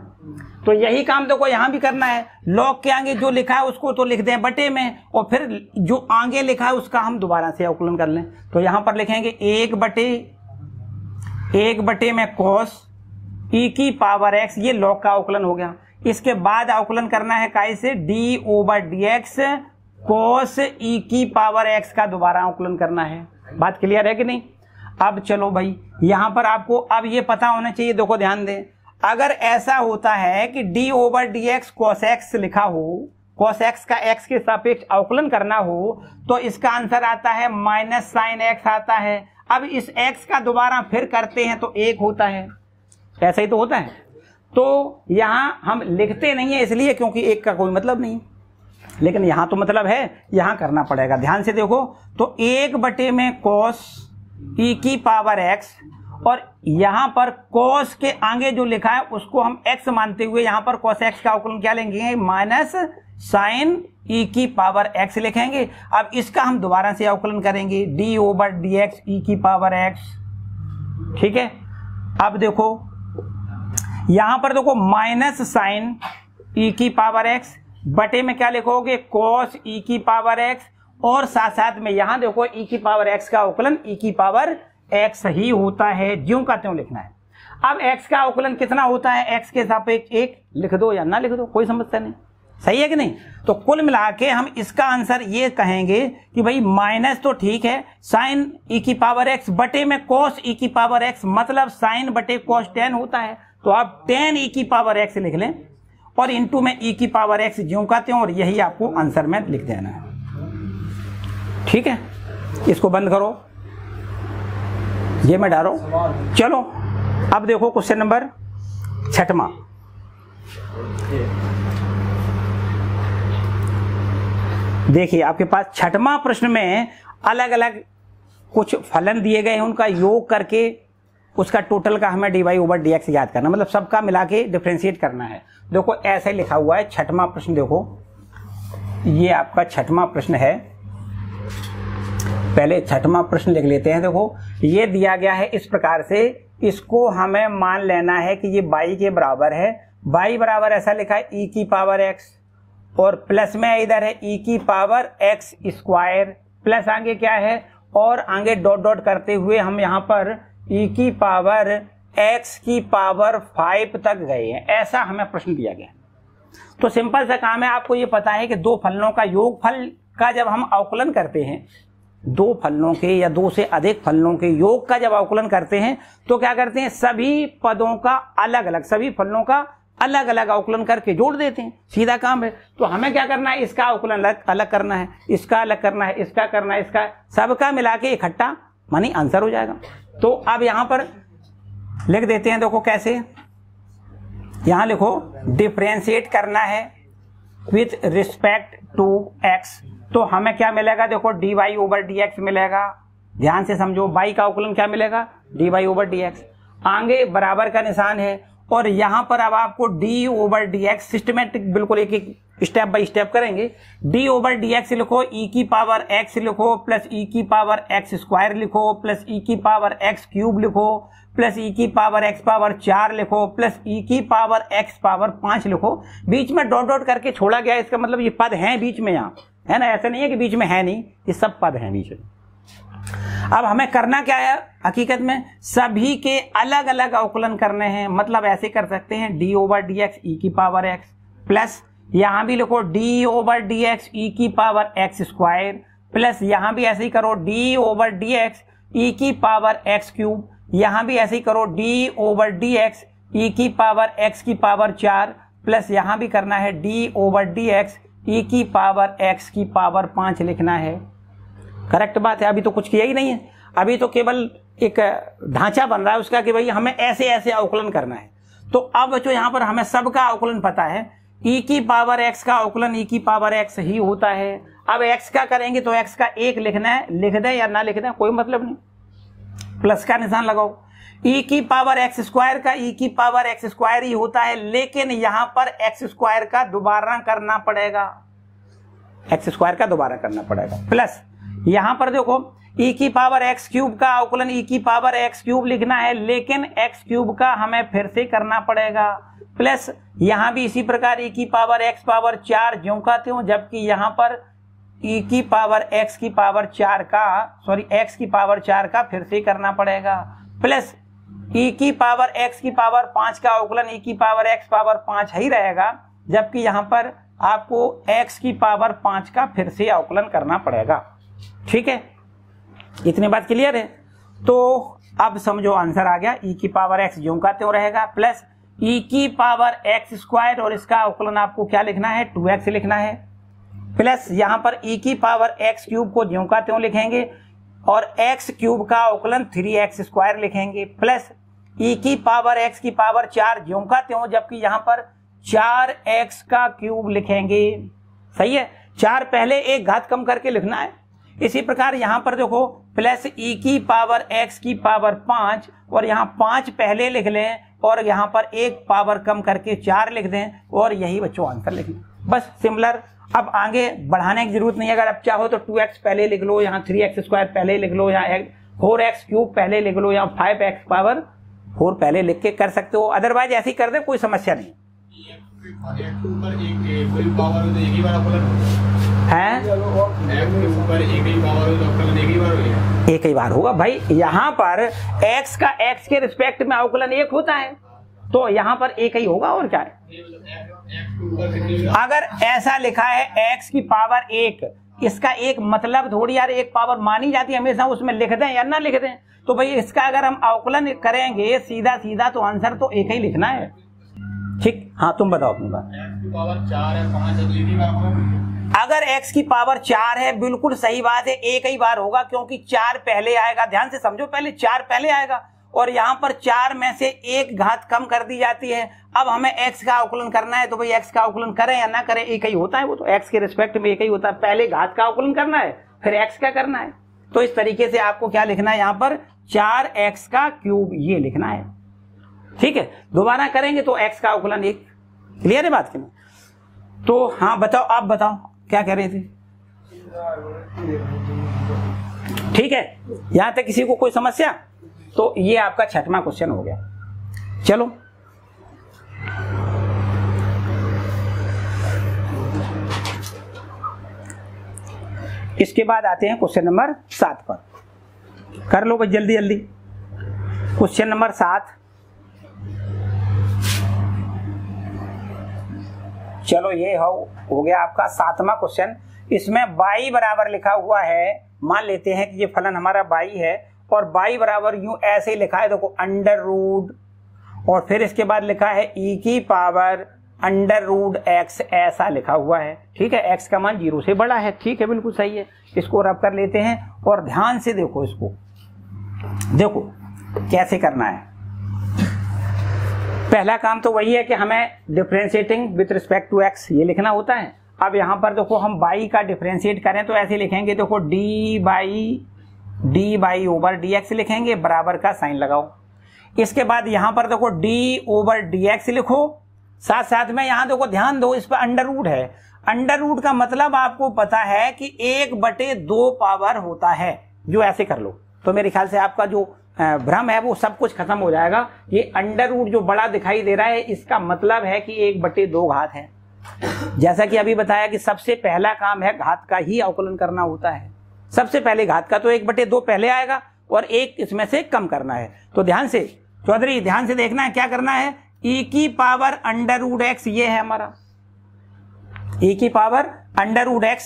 A: तो यही काम देखो यहाँ भी करना है, log के आगे जो लिखा है उसको तो लिख दें बटे में और फिर जो आगे लिखा है उसका हम दोबारा से अवकलन कर लें। तो यहाँ पर लिखेंगे 1/1 में cos e की पावर x, ये log का अवकलन हो गया। इसके बाद अवकलन करना है काय से d over dx cos e की पावर x का दोबारा अवकलन करना है। बात क्लियर है कि नहीं? अब चलो भाई यहां पर आपको अब ये पता होना चाहिए, देखो ध्यान दें, अगर ऐसा होता है कि d over dx cos x लिखा हो, cos x का x के सापेक्ष अवकलन करना हो तो इसका आंसर आता है माइनस साइन x आता है। अब इस x का दोबारा फिर करते हैं तो 1 होता है, ऐसा ही तो होता है। तो यहां हम लिखते नहीं है इसलिए क्योंकि 1 का कोई मतलब नहीं, लेकिन यहां तो मतलब है, यहां करना पड़ेगा। ध्यान से देखो तो 1 में cos e की पावर x और यहां पर cos के आगे जो लिखा है उसको हम x मानते हुए यहां पर cos x का अवकलन क्या लेंगे माइनस साइन e की पावर x लिखेंगे। अब इसका हम दोबारा से अवकलन करेंगे d ओवर dx e की पावर x। ठीक है, अब देखो यहां पर देखो माइनस साइन e की पावर x बटे में क्या लिखोगे cos e की पावर x और साथ साथ में यहां देखो e की पावर x का अवकलन e की पावर x ही होता है, ज्यों का त्यों लिखना है। अब x का अवकलन कितना होता है x के सापेक्ष 1, लिख दो या ना लिख दो कोई समस्या नहीं, सही है कि नहीं? तो कुल मिला के हम इसका आंसर ये कहेंगे कि भाई माइनस तो ठीक है, साइन e की पावर x बटे में cos e की पावर x मतलब साइन बटे cos tan होता है, तो आप tan e की पावर x लिख लें और इनटू में e की पावर x ज्यों का त्यों, और यही आपको आंसर में लिख देना है। ठीक है, इसको बंद करो, ये मैं डालो। चलो अब देखो क्वेश्चन नंबर 6वां। देखिए आपके पास 6वां प्रश्न में अलग अलग कुछ फलन दिए गए हैं, उनका योग करके उसका टोटल का हमें dy ओवर dx याद करना, मतलब सबका मिला के डिफरेंशिएट करना है। देखो ऐसे लिखा हुआ है 6वां प्रश्न, देखो ये आपका 6वां प्रश्न है। पहले 6वां प्रश्न लिख लेते हैं। देखो ये दिया गया है इस प्रकार से, इसको हमें मान लेना है कि ये y के बराबर है, y बराबर ऐसा लिखा है e की पावर x और प्लस में इधर है e की पावर x स्क्वायर, प्लस आगे क्या है और आगे डॉट डॉट करते हुए हम यहाँ पर e की पावर x की पावर 5 तक गए हैं, ऐसा हमें प्रश्न दिया गया। तो सिंपल सा काम है, आपको ये पता है कि दो फलनों का योगफल का जब हम अवकलन करते हैं, दो फलनों के या दो से अधिक फलनों के योग का जब अवकलन करते हैं तो क्या करते हैं, सभी पदों का अलग अलग, सभी फलनों का अलग अलग अवकलन करके जोड़ देते हैं, सीधा काम है। तो हमें क्या करना है, इसका अवकलन अलग अलग करना है, इसका अलग करना है, इसका करना है, इसका सबका मिला के इकट्ठा मानी आंसर हो जाएगा। तो अब यहां पर लिख देते हैं, देखो कैसे, यहां लिखो डिफरेंशिएट करना है विथ रिस्पेक्ट टू x, तो हमें क्या मिलेगा, देखो dy ओवर dx मिलेगा। ध्यान से समझो, y का अवकलन क्या मिलेगा dy ओवर dx, आगे बराबर का निशान है और यहां पर अब आपको d ओवर dx सिस्टमेटिक बिल्कुल एक एक स्टेप बाय स्टेप करेंगे। d ओवर dx लिखो, e की पावर x लिखो प्लस e की पावर x स्क्वायर लिखो प्लस e की पावर x क्यूब लिखो प्लस e की पावर x पावर 4 लिखो प्लस e की पावर x पावर 5 लिखो। बीच में डॉट डॉट करके छोड़ा गया, इसका मतलब ये पद हैं बीच में, यहाँ है ना, ऐसा नहीं है कि बीच में है नहीं, ये सब पद हैं बीच में। अब हमें करना क्या है, हकीकत में सभी के अलग अलग अवकलन करने हैं, मतलब ऐसे कर सकते हैं d ओवर dx e की पावर x प्लस यहां भी लिखो d ओवर dx e की पावर x स्क्वायर प्लस यहां भी ऐसे ही करो d ओवर dx ई की पावर एक्स क्यूब, यहां भी ऐसे ही करो डी ओवर डी एक्स ई की पावर एक्स की पावर 4 प्लस यहां भी करना है डी ओवर डी एक्स ई की पावर एक्स की पावर 5 लिखना है। करेक्ट बात है। अभी तो कुछ किया ही नहीं है, अभी तो केवल एक ढांचा बन रहा है उसका कि भाई हमें ऐसे ऐसे अवकलन करना है। तो अब जो यहाँ पर हमें सबका अवकलन पता है, ई की पावर एक्स का अवकलन ई की पावर एक्स ही होता है। अब एक्स का करेंगे तो एक्स का 1 लिखना है, लिख दें या ना लिख दें कोई मतलब नहीं, प्लस का निशान लगाओ। ई की पावर एक्स स्क्वायर का ई की पावर एक्स स्क्वायर ही होता है, लेकिन यहां पर एक्स स्क्वायर का दोबारा करना पड़ेगा, एक्स स्क्वायर का दोबारा करना पड़ेगा। प्लस यहां पर देखो ई की पावर एक्स क्यूब का अवकलन ई की पावर एक्स क्यूब लिखना है, लेकिन एक्स क्यूब का हमें फिर से करना पड़ेगा। प्लस यहां भी इसी प्रकार ई की पावर एक्स पावर 4 ज्यों का त्यों, जबकि यहां पर ई की पावर एक्स की पावर 4 का एक्स की पावर 4 का फिर से करना पड़ेगा। प्लस ई की पावर एक्स की पावर 5 का अवकलन ई की पावर एक्स पावर 5 ही रहेगा, जबकि यहां पर आपको एक्स की पावर 5 का फिर से अवकलन करना पड़ेगा। ठीक है, इतनी बात क्लियर है। तो अब समझो आंसर आ गया, ई की पावर एक्स ज्यों का त्यों रहेगा, प्लस ई की पावर एक्स स्क्वायर और इसका अवकलन आपको क्या लिखना है 2x लिखना है। प्लस यहां पर ई की पावर एक्स क्यूब को ज्यों का त्यों लिखेंगे और एक्स क्यूब का अवकलन 3x स्क्वायर लिखेंगे। प्लस ई की पावर एक्स की पावर 4 ज्यों का त्यों, जबकि यहां पर 4x का क्यूब लिखेंगे। सही है, 4 पहले एक घात कम करके लिखना है। इसी प्रकार यहां पर देखो प्लस ई की पावर एक्स की पावर 5 और यहां 5 पहले लिख लें और यहां पर एक पावर कम करके 4 लिख दें और यही बच्चों आंसर लिख लें। बस सिमिलर, अब आगे बढ़ाने की जरूरत नहीं है। अगर आप चाहो तो 2x पहले लिख लो, यहाँ 3x स्क्वायर पहले लिख लो, यहाँ 4x क्यूब पहले लिख लो, यहाँ 5x पावर 4 पहले लिख के कर सकते हो। अदरवाइज ऐसे ही कर दे, कोई समस्या नहीं है। एक ही बार होगा भाई, यहाँ पर x का x के रिस्पेक्ट में अवकलन 1 होता है, तो यहाँ पर एक ही होगा और क्या है। अगर ऐसा लिखा है x की पावर 1, इसका एक मतलब थोड़ी यार एक पावर मानी जाती है हमेशा, उसमें लिख दें या ना लिख दें। तो भाई इसका अगर हम अवकलन करेंगे सीधा सीधा तो आंसर तो एक ही लिखना है। ठीक, हाँ तुम बताओ अपनी बात। अगर x की पावर 4 है, बिल्कुल सही बात है, एक ही बार होगा क्योंकि 4 पहले आएगा। ध्यान से समझो, पहले 4 पहले आएगा और यहाँ पर 4 में से एक घात कम कर दी जाती है। अब हमें x का अवकलन करना है, तो भाई x का अवकलन करें या ना करें एक ही होता है, वो तो x के रिस्पेक्ट में एक ही होता है। पहले घात का अवकलन करना है फिर x का करना है। तो इस तरीके से आपको क्या लिखना है, यहाँ पर 4x का क्यूब ये लिखना है। ठीक है, दोबारा करेंगे तो x का अवकलन 1। क्लियर है बात की? तो हाँ बताओ, आप बताओ क्या कह रहे थे। ठीक है, यहां तक किसी को कोई समस्या? तो ये आपका 6वां क्वेश्चन हो गया। चलो इसके बाद आते हैं क्वेश्चन नंबर 7 पर। कर लो भाई जल्दी जल्दी। क्वेश्चन नंबर 7, चलो ये हो गया आपका 7वां क्वेश्चन। इसमें y बराबर लिखा हुआ है, मान लेते हैं कि ये फलन हमारा y है और y बराबर यूं ऐसे ही लिखा है, देखो अंडर रूट और फिर इसके बाद लिखा है e की पावर अंडर रूट x, ऐसा लिखा हुआ है। ठीक है, x का मान 0 से बड़ा है। ठीक है, बिल्कुल सही है। इसको रब कर लेते हैं और ध्यान से देखो, इसको देखो कैसे करना है। पहला काम तो वही है कि हमें differentiating with respect to x ये लिखना होता है। अब यहाँ पर देखो हम y का डिफरेंशिएट करें तो ऐसे लिखेंगे, देखो dy ओवर dx लिखेंगे, बराबर का साइन लगाओ। इसके बाद यहाँ पर देखो d ओवर dx लिखो, साथ साथ में यहाँ देखो ध्यान दो, इस पर अंडर रूट है। अंडर रूट का मतलब आपको पता है कि 1/2 पावर होता है, जो ऐसे कर लो तो मेरे ख्याल से आपका जो भ्रम है वो सब कुछ खत्म हो जाएगा। ये अंडर रूट जो बड़ा दिखाई दे रहा है, इसका मतलब है कि 1/2 घात है। जैसा कि अभी बताया कि सबसे पहला काम है घात का ही अवकलन करना होता है। सबसे पहले घात का तो 1/2 पहले आएगा और एक इसमें से कम करना है। तो ध्यान से चौधरी, ध्यान से देखना है क्या करना है। e की पावर अंडर रूट x ये है हमारा, e की पावर अंडर रूट x।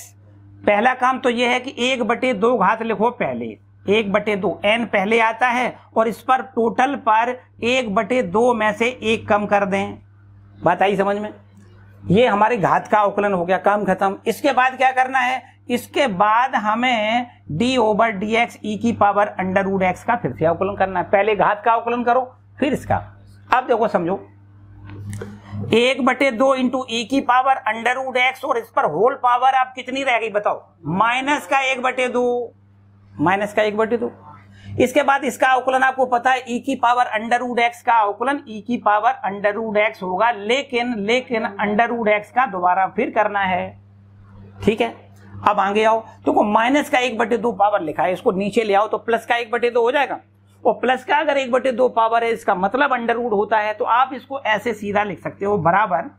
A: पहला काम तो ये है कि 1/2 घात लिखो पहले, 1/2 n पहले आता है और इस पर टोटल पर 1/2 में से 1 कम कर दें। बात आई समझ में? ये हमारे घात का अवकलन हो गया, काम खत्म। इसके बाद क्या करना है? इसके बाद हमें d/dx e की पावर √x का फिर से अवकलन करना है। पहले घात का अवकलन करो फिर इसका। अब देखो समझो, 1/2 इंटू e की पावर √x और इस पर होल पावर आप कितनी रह गई बताओ? माइनस का 1/2। इसके बाद इसका अवकलन आपको पता है e की पावर √x का अवकलन e की पावर √x होगा, लेकिन √x का दोबारा फिर करना है। ठीक है, अब आगे आओ तो माइनस का 1/2 पावर लिखा है, इसको नीचे ले आओ तो प्लस का 1/2 हो जाएगा। और प्लस का अगर 1/2 पावर है इसका मतलब √ होता है, तो आप इसको ऐसे सीधा लिख सकते हो बराबर,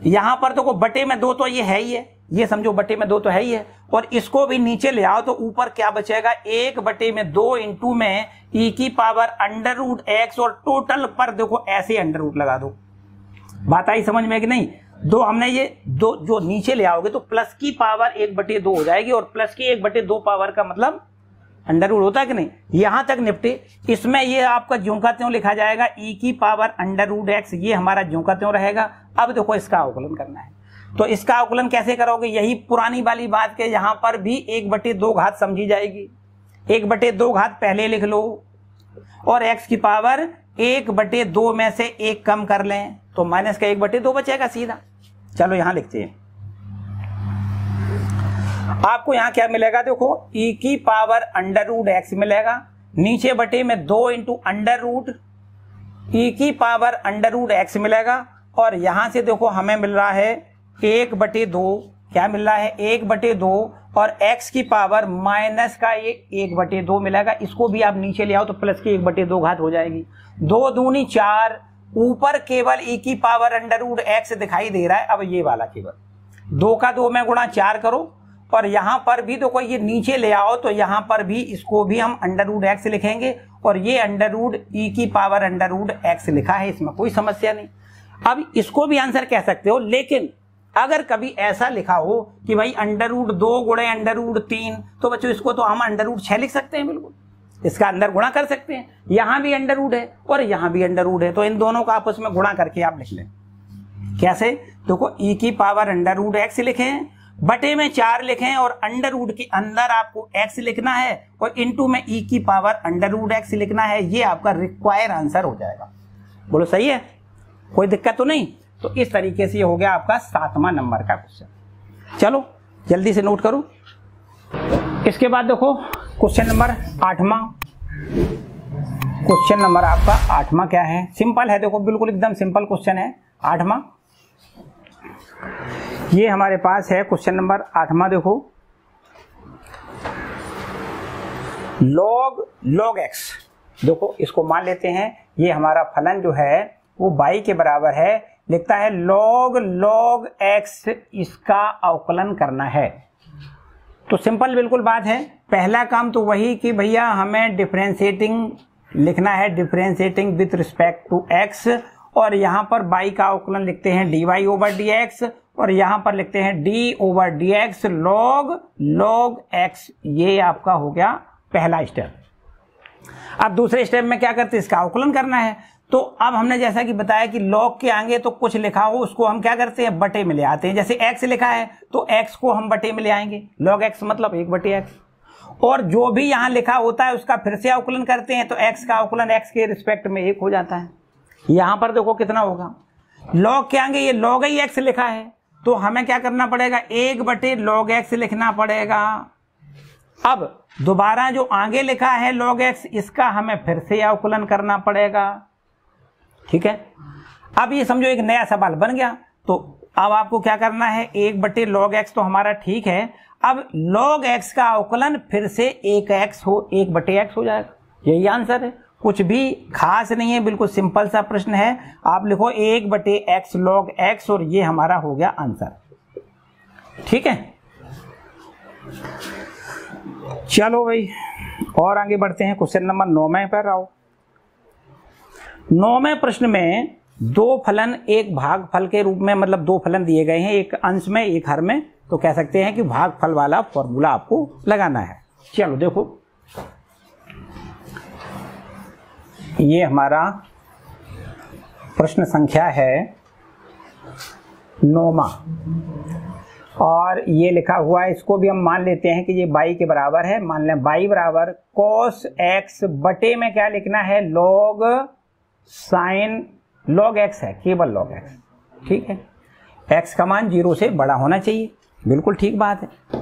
A: यहां पर तो बटे में 2 तो ये है ही है, ये समझो बटे में 2 तो है ही है, और इसको भी नीचे ले आओ तो ऊपर क्या बचेगा? 1/2 इंटू में e की पावर √x और टोटल पर देखो ऐसे √ लगा दो। बात आई समझ में कि नहीं? दो हमने ये दो जो नीचे ले आओगे तो प्लस की पावर 1/2 हो जाएगी, और प्लस की 1/2 पावर का मतलब √ होता है कि नहीं? यहां तक निपटे। इसमें ये आपका ज्यों का त्यों लिखा जाएगा, e की पावर √x, ये हमारा ज्यों का त्यों रहेगा। अब देखो इसका अवकलन करना है, तो इसका अवकलन कैसे करोगे? यही पुरानी वाली बात के यहां पर भी 1/2 घात समझी जाएगी। 1/2 घात पहले लिख लो और x की पावर 1/2 में से 1 कम कर लें तो माइनस का 1/2 बचेगा सीधा। चलो यहां लिखते हैं, आपको यहां क्या मिलेगा? देखो e की पावर √x मिलेगा, नीचे बटे में 2 इंटू √ e की पावर √x मिलेगा, और यहां से देखो हमें मिल रहा है 1/2। क्या मिल रहा है? 1/2, और x की पावर माइनस का 1/2 मिलेगा। इसको भी आप नीचे ले आओ तो प्लस की 1/2 घात हो जाएगी। 2 दूनी 4, ऊपर केवल e की पावर √x दिखाई दे रहा है। अब ये वाला केवल 2 का 2 में गुणा 4 करो, और यहां पर भी देखो ये नीचे ले आओ तो यहां पर भी इसको भी हम √x लिखेंगे, और ये e की पावर √x लिखा है, इसमें कोई समस्या नहीं। अब इसको भी आंसर कह सकते हो, लेकिन अगर कभी ऐसा लिखा हो कि भाई √2 गुणे √3, तो बच्चों इसको तो हम √6 लिख सकते हैं, बिल्कुल इसका अंदर गुणा कर सकते हैं। यहां भी √ है और यहां भी √ है, तो इन दोनों का आपस में गुणा करके आप लिख लें। कैसे? देखो e की पावर √x लिखें, बटे में 4 लिखें, और √ के अंदर आपको x लिखना है, और इंटू में e की पावर √x लिखना है। ये आपका रिक्वायर आंसर हो जाएगा। बोलो सही है? कोई दिक्कत तो नहीं? तो इस तरीके से ये हो गया आपका 7वां नंबर का क्वेश्चन। चलो जल्दी से नोट करो। इसके बाद देखो क्वेश्चन नंबर 8वां। क्वेश्चन नंबर आपका 8वां क्या है? सिंपल है, देखो बिल्कुल एकदम सिंपल क्वेश्चन है 8वां। ये हमारे पास है क्वेश्चन नंबर 8वां। देखो log x, देखो इसको मान लेते हैं ये हमारा फलन जो है वो y के बराबर है। लिखता है log x, इसका अवकलन करना है। तो सिंपल बिल्कुल बात है, पहला काम तो वही कि भैया हमें डिफरेंशिएटिंग लिखना है, differentiating with respect to x, और यहां पर y का अवकलन लिखते हैं dy/dx, और यहां पर लिखते हैं d/dx log x। ये आपका हो गया पहला स्टेप। अब दूसरे स्टेप में क्या करते हैं? इसका अवकलन करना है। तो अब हमने जैसा कि बताया कि log के आगे तो कुछ लिखा हो उसको हम क्या करते हैं? बटे में ले आते हैं। जैसे x लिखा है तो x को हम बटे में ले आएंगे, log x मतलब 1/x, और जो भी यहां लिखा होता है उसका फिर से अवकलन करते हैं, तो x का अवकलन x के रिस्पेक्ट में 1 हो जाता है। यहां पर देखो कितना होगा, log के आगे ये log ही x लिखा है, तो हमें क्या करना पड़ेगा? 1/log x लिखना पड़ेगा। अब दोबारा जो आगे लिखा है log x, इसका हमें फिर से अवकलन करना पड़ेगा। ठीक है, अब ये समझो एक नया सवाल बन गया। तो अब आपको क्या करना है? 1/log x तो हमारा ठीक है, अब log x का अवकलन फिर से 1x हो, 1/x हो जाएगा। यही आंसर है, कुछ भी खास नहीं है, बिल्कुल सिंपल सा प्रश्न है। आप लिखो 1/x log x, और ये हमारा हो गया आंसर। ठीक है, चलो भाई और आगे बढ़ते हैं। क्वेश्चन नंबर 9 पर आओ। 9वें प्रश्न में 2 फलन एक भागफल के रूप में, मतलब 2 फलन दिए गए हैं, एक अंश में एक हर में, तो कह सकते हैं कि भागफल वाला फॉर्मूला आपको लगाना है। चलो देखो ये हमारा प्रश्न संख्या है 9वां और ये लिखा हुआ है, इसको भी हम मान लेते हैं कि ये बाई के बराबर है। मान लें बाई बराबर cos x बटे में क्या लिखना है, log sin log x है, केवल log x, ठीक है। x का मान 0 से बड़ा होना चाहिए, बिल्कुल ठीक बात है।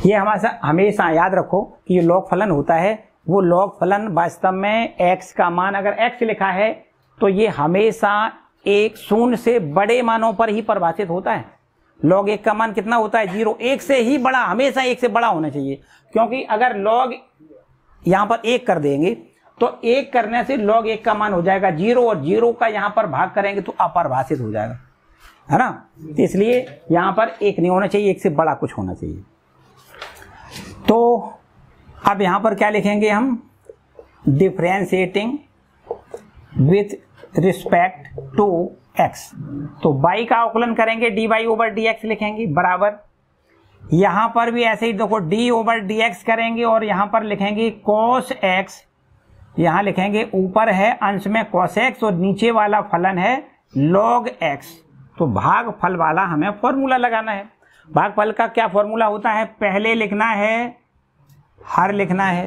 A: ये हमेशा याद रखो कि ये log फलन होता है, वो log फलन वास्तव में x का मान अगर x लिखा है तो ये हमेशा एक शून्य से बड़े मानों पर ही परिभाषित होता है। log 1 का मान कितना होता है, 0, 1 से ही बड़ा, हमेशा 1 से बड़ा होना चाहिए, क्योंकि अगर log यहाँ पर 1 कर देंगे तो 1 करने से log 1 का मान हो जाएगा 0 और 0 का यहाँ पर भाग करेंगे तो अपरिभाषित हो जाएगा, है ना। तो इसलिए यहाँ पर 1 नहीं होना चाहिए, 1 से बड़ा कुछ होना चाहिए। तो अब यहाँ पर क्या लिखेंगे हम, differentiating with respect to x, तो y का अवकलन करेंगे dy ओवर dx लिखेंगे बराबर, यहां पर भी ऐसे ही देखो d ओवर dx करेंगे और यहां पर लिखेंगे cos x, यहां लिखेंगे ऊपर है अंश में cos x और नीचे वाला फलन है log x। तो भागफल वाला हमें फॉर्मूला लगाना है। भागफल का क्या फॉर्मूला होता है, पहले लिखना है हर लिखना है,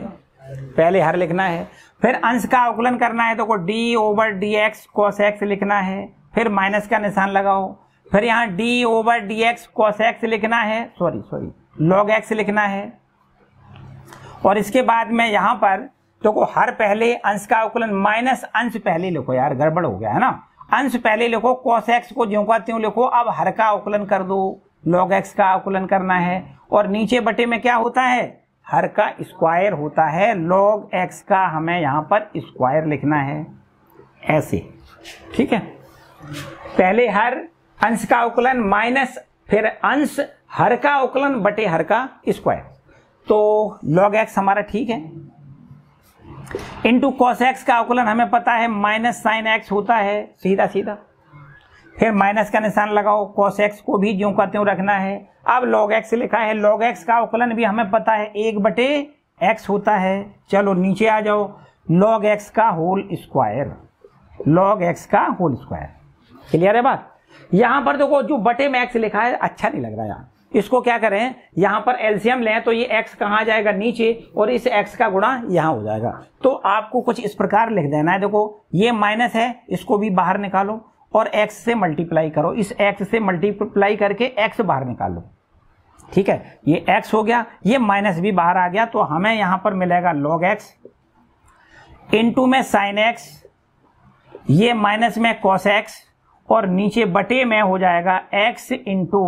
A: पहले हर लिखना है, फिर अंश का अवकलन करना है तो d over dx cos x लिखना है, फिर माइनस का निशान लगाओ, फिर यहाँ d over dx cos x लिखना है, सॉरी log x लिखना है, और इसके बाद में यहाँ पर देखो हर पहले अंश का अवकलन माइनस अंश पहले लिखो, यार गड़बड़ हो गया है ना, अंश पहले लिखो, cos x को ज्यों का त्यों लिखो, अब हर का अवकलन कर दो, log x का अवकलन करना है, और नीचे बटे में क्या होता है, हर का स्क्वायर होता है, log x का हमें यहाँ पर स्क्वायर लिखना है ऐसे, ठीक है। पहले हर अंश का अवकलन माइनस फिर अंश हर का अवकलन बटे हर का स्क्वायर, तो log x हमारा ठीक है, इंटू cos x का अवकलन हमें पता है माइनस sin x होता है, सीधा सीधा, फिर माइनस का निशान लगाओ, cos x को भी ज्यों का त्यों रखना है। अब log x लिखा है, log x का अवकलन भी हमें पता है 1 बटे x होता है। चलो नीचे आ जाओ, log x का होल स्क्वायर, log x का होल स्क्वायर, क्लियर है बात। यहाँ पर देखो जो बटे में x लिखा है अच्छा नहीं लग रहा यार, इसको क्या करें, यहाँ पर एलसीएम लें तो ये x कहाँ आ जाएगा, नीचे, और इस x का गुणा यहाँ हो जाएगा। तो आपको कुछ इस प्रकार लिख देना है, देखो ये माइनस है, इसको भी बाहर निकालो और x से मल्टीप्लाई करो, इस x से मल्टीप्लाई करके x बाहर निकालो, ठीक है। ये x हो गया, ये माइनस भी बाहर आ गया, तो हमें यहाँ पर मिलेगा log x, इंटू में sin x, ये माइनस में cos x, और नीचे बटे में हो जाएगा x इंटू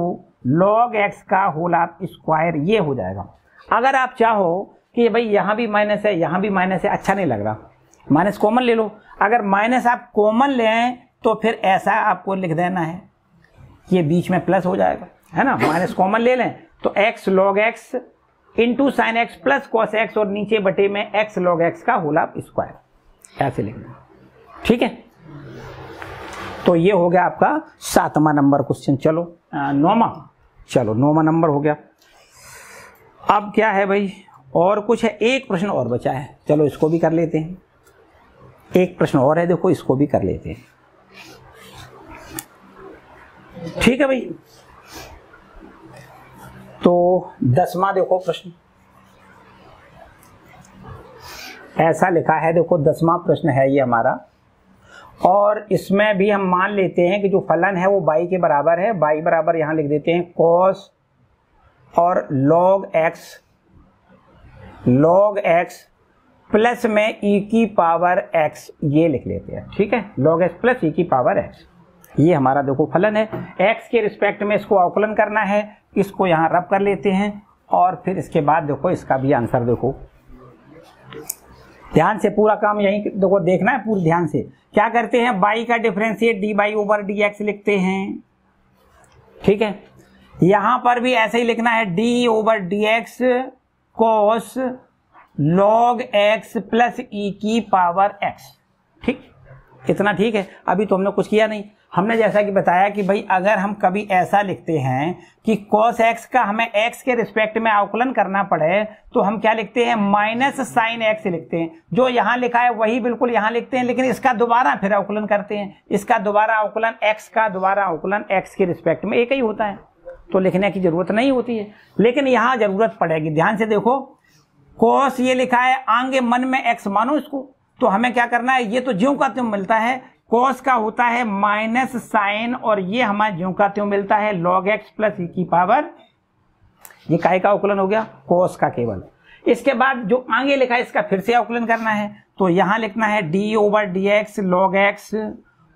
A: log x का होल स्क्वायर, ये हो जाएगा। अगर आप चाहो कि भाई यहाँ भी माइनस है यहाँ भी माइनस है, अच्छा नहीं लग रहा, माइनस कॉमन ले लो, अगर माइनस आप कॉमन लें तो फिर ऐसा आपको लिख देना है, ये बीच में प्लस हो जाएगा, है ना, माइनस कॉमन ले लें तो x log x into sine x plus cos x, और नीचे बटे में x log x का होल स्क्वायर, ऐसे लिखना, ठीक है। तो ये हो गया आपका 7वां नंबर क्वेश्चन। चलो 9वां, चलो 9वां नंबर हो गया। अब क्या है भाई, और कुछ है, एक प्रश्न और बचा है, चलो इसको भी कर लेते हैं, एक प्रश्न और है, देखो इसको भी कर लेते हैं, ठीक है भाई। तो 10वां देखो प्रश्न ऐसा लिखा है, देखो 10वां प्रश्न है ये हमारा, और इसमें भी हम मान लेते हैं कि जो फलन है वो y के बराबर है, y बराबर यहां लिख देते हैं cos और log x प्लस में e की पावर x, ये लिख लेते हैं, ठीक है, log x प्लस e की पावर x, ये हमारा देखो फलन है। x के रिस्पेक्ट में इसको अवकलन करना है, इसको यहाँ रब कर लेते हैं, और फिर इसके बाद देखो इसका भी आंसर देखो, ध्यान से पूरा काम यही देखो देखना है, पूरी ध्यान से। क्या करते हैं, y का डिफरेंशिएट dy ओवर dx लिखते हैं, ठीक है। यहां पर भी ऐसे ही लिखना है, d over dx cos log x plus e की पावर x, ठीक। इतना ठीक है। अभी तो हमने कुछ किया नहीं, हमने जैसा कि बताया कि भाई अगर हम कभी ऐसा लिखते हैं कि cos x का हमें x के रिस्पेक्ट में अवकलन करना पड़े तो हम क्या लिखते हैं, माइनस साइन x लिखते हैं। जो यहाँ लिखा है वही बिल्कुल यहाँ लिखते हैं, लेकिन इसका दोबारा फिर अवकलन करते हैं। इसका दोबारा अवकलन x का दोबारा अवकलन x के रिस्पेक्ट में एक ही होता है, तो लिखने की जरूरत नहीं होती है। लेकिन यहाँ जरूरत पड़ेगी, ध्यान से देखो, cos ये लिखा है, आगे मन में x मानो इसको, तो हमें क्या करना है, ये तो ज्यों का त्यों मिलता है, cos का होता है माइनस साइन, और ये हमारा ज्यों का त्यों मिलता है log x प्लस e की पावर, ये काय का अवकलन हो गया, cos का केवल। इसके बाद जो आगे लिखा है इसका फिर से अवकलन करना है, तो यहां लिखना है d over d x log x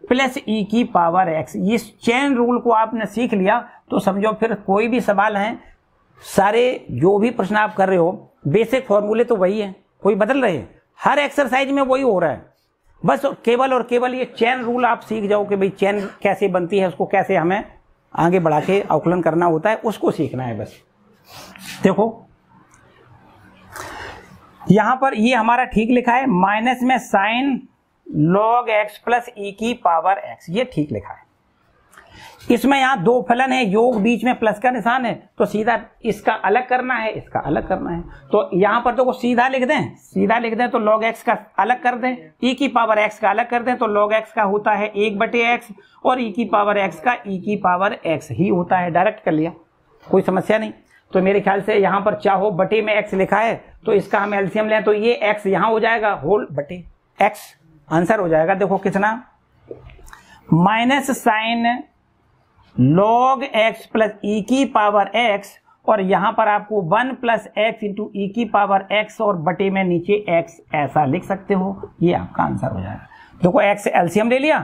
A: plus e की पावर x। इस चेन रूल को आपने सीख लिया तो समझो फिर कोई भी सवाल है, सारे जो भी प्रश्न आप कर रहे हो बेसिक फॉर्मूले तो वही है, कोई बदल रहे हैं, हर एक्सरसाइज में वही हो रहा है। बस केवल और केवल ये चेन रूल आप सीख जाओ कि भाई चेन कैसे बनती है, उसको कैसे हमें आगे बढ़ा के अवकलन करना होता है, उसको सीखना है बस। देखो यहां पर ये हमारा ठीक लिखा है, माइनस में sine log x plus e की पावर x, ये ठीक लिखा है। इसमें यहाँ दो फलन है, योग बीच में प्लस का निशान है, तो सीधा इसका अलग करना है, इसका अलग करना है। तो यहाँ पर तो सीधा लिख दें, सीधा लिख दें तो log x का अलग कर दें, e की पावर x का अलग कर दें, तो log x का होता है 1/x और e की पावर x का e की पावर x ही होता है। डायरेक्ट कर लिया, कोई समस्या नहीं। तो मेरे ख्याल से यहाँ पर चाहो बटे में x लिखा है तो इसका हम एलसीएम लें तो ये x यहाँ हो जाएगा, होल बटे x, आंसर हो जाएगा। देखो कितना, minus sine log x plus e की पावर x, और यहां पर आपको 1 प्लस एक्स इंटू ई की पावर x और बटे में नीचे x ऐसा लिख सकते हो, ये आपका आंसर हो जाएगा। देखो x एलसीएम ले लिया,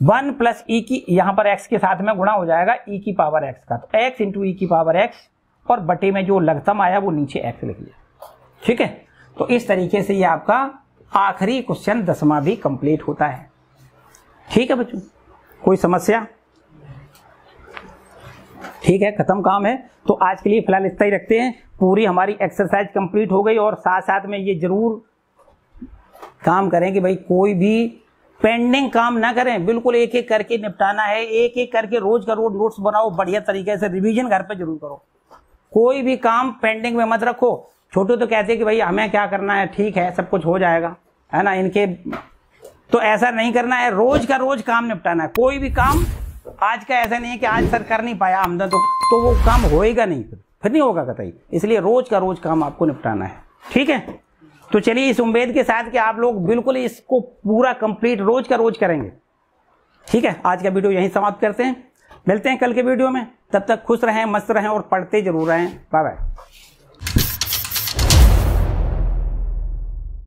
A: 1 प्लस ई की, यहां पर x के साथ में गुणा हो जाएगा e की पावर x का, तो x इंटू ई की पावर x और बटे में जो लघुत्तम आया वो नीचे x लिख लिया। ठीक है, तो इस तरीके से ये आपका आखिरी क्वेश्चन 10वां भी कंप्लीट होता है। ठीक है बच्चों, कोई समस्या? ठीक है, खत्म काम है। तो आज के लिए फिलहाल इतना ही रखते हैं। पूरी हमारी एक्सरसाइज कंप्लीट हो गई, और साथ साथ में ये जरूर काम करें कि भाई कोई भी पेंडिंग काम ना करें, बिल्कुल एक एक करके निपटाना है, एक एक करके रोज का रोज नोट्स बनाओ, बढ़िया तरीके से रिवीजन घर पे जरूर करो, कोई भी काम पेंडिंग में मत रखो। छोटे तो कहते हैं कि भाई हमें क्या करना है, ठीक है सब कुछ हो जाएगा, है ना, इनके तो ऐसा नहीं करना है, रोज का रोज काम निपटाना है। कोई भी काम आज का ऐसा नहीं है कि आज सर कर नहीं पाया हमने तो वो काम होएगा नहीं, फिर नहीं होगा कतई। इसलिए रोज का रोज काम आपको निपटाना है। ठीक है, तो चलिए इस उम्मीद के साथ कि आप लोग बिल्कुल इसको पूरा कंप्लीट रोज का रोज करेंगे। ठीक है, आज का वीडियो यहीं समाप्त करते हैं, मिलते हैं कल के वीडियो में। तब तक खुश रहें, मस्त रहें और पढ़ते जरूर रहें। Bye bye.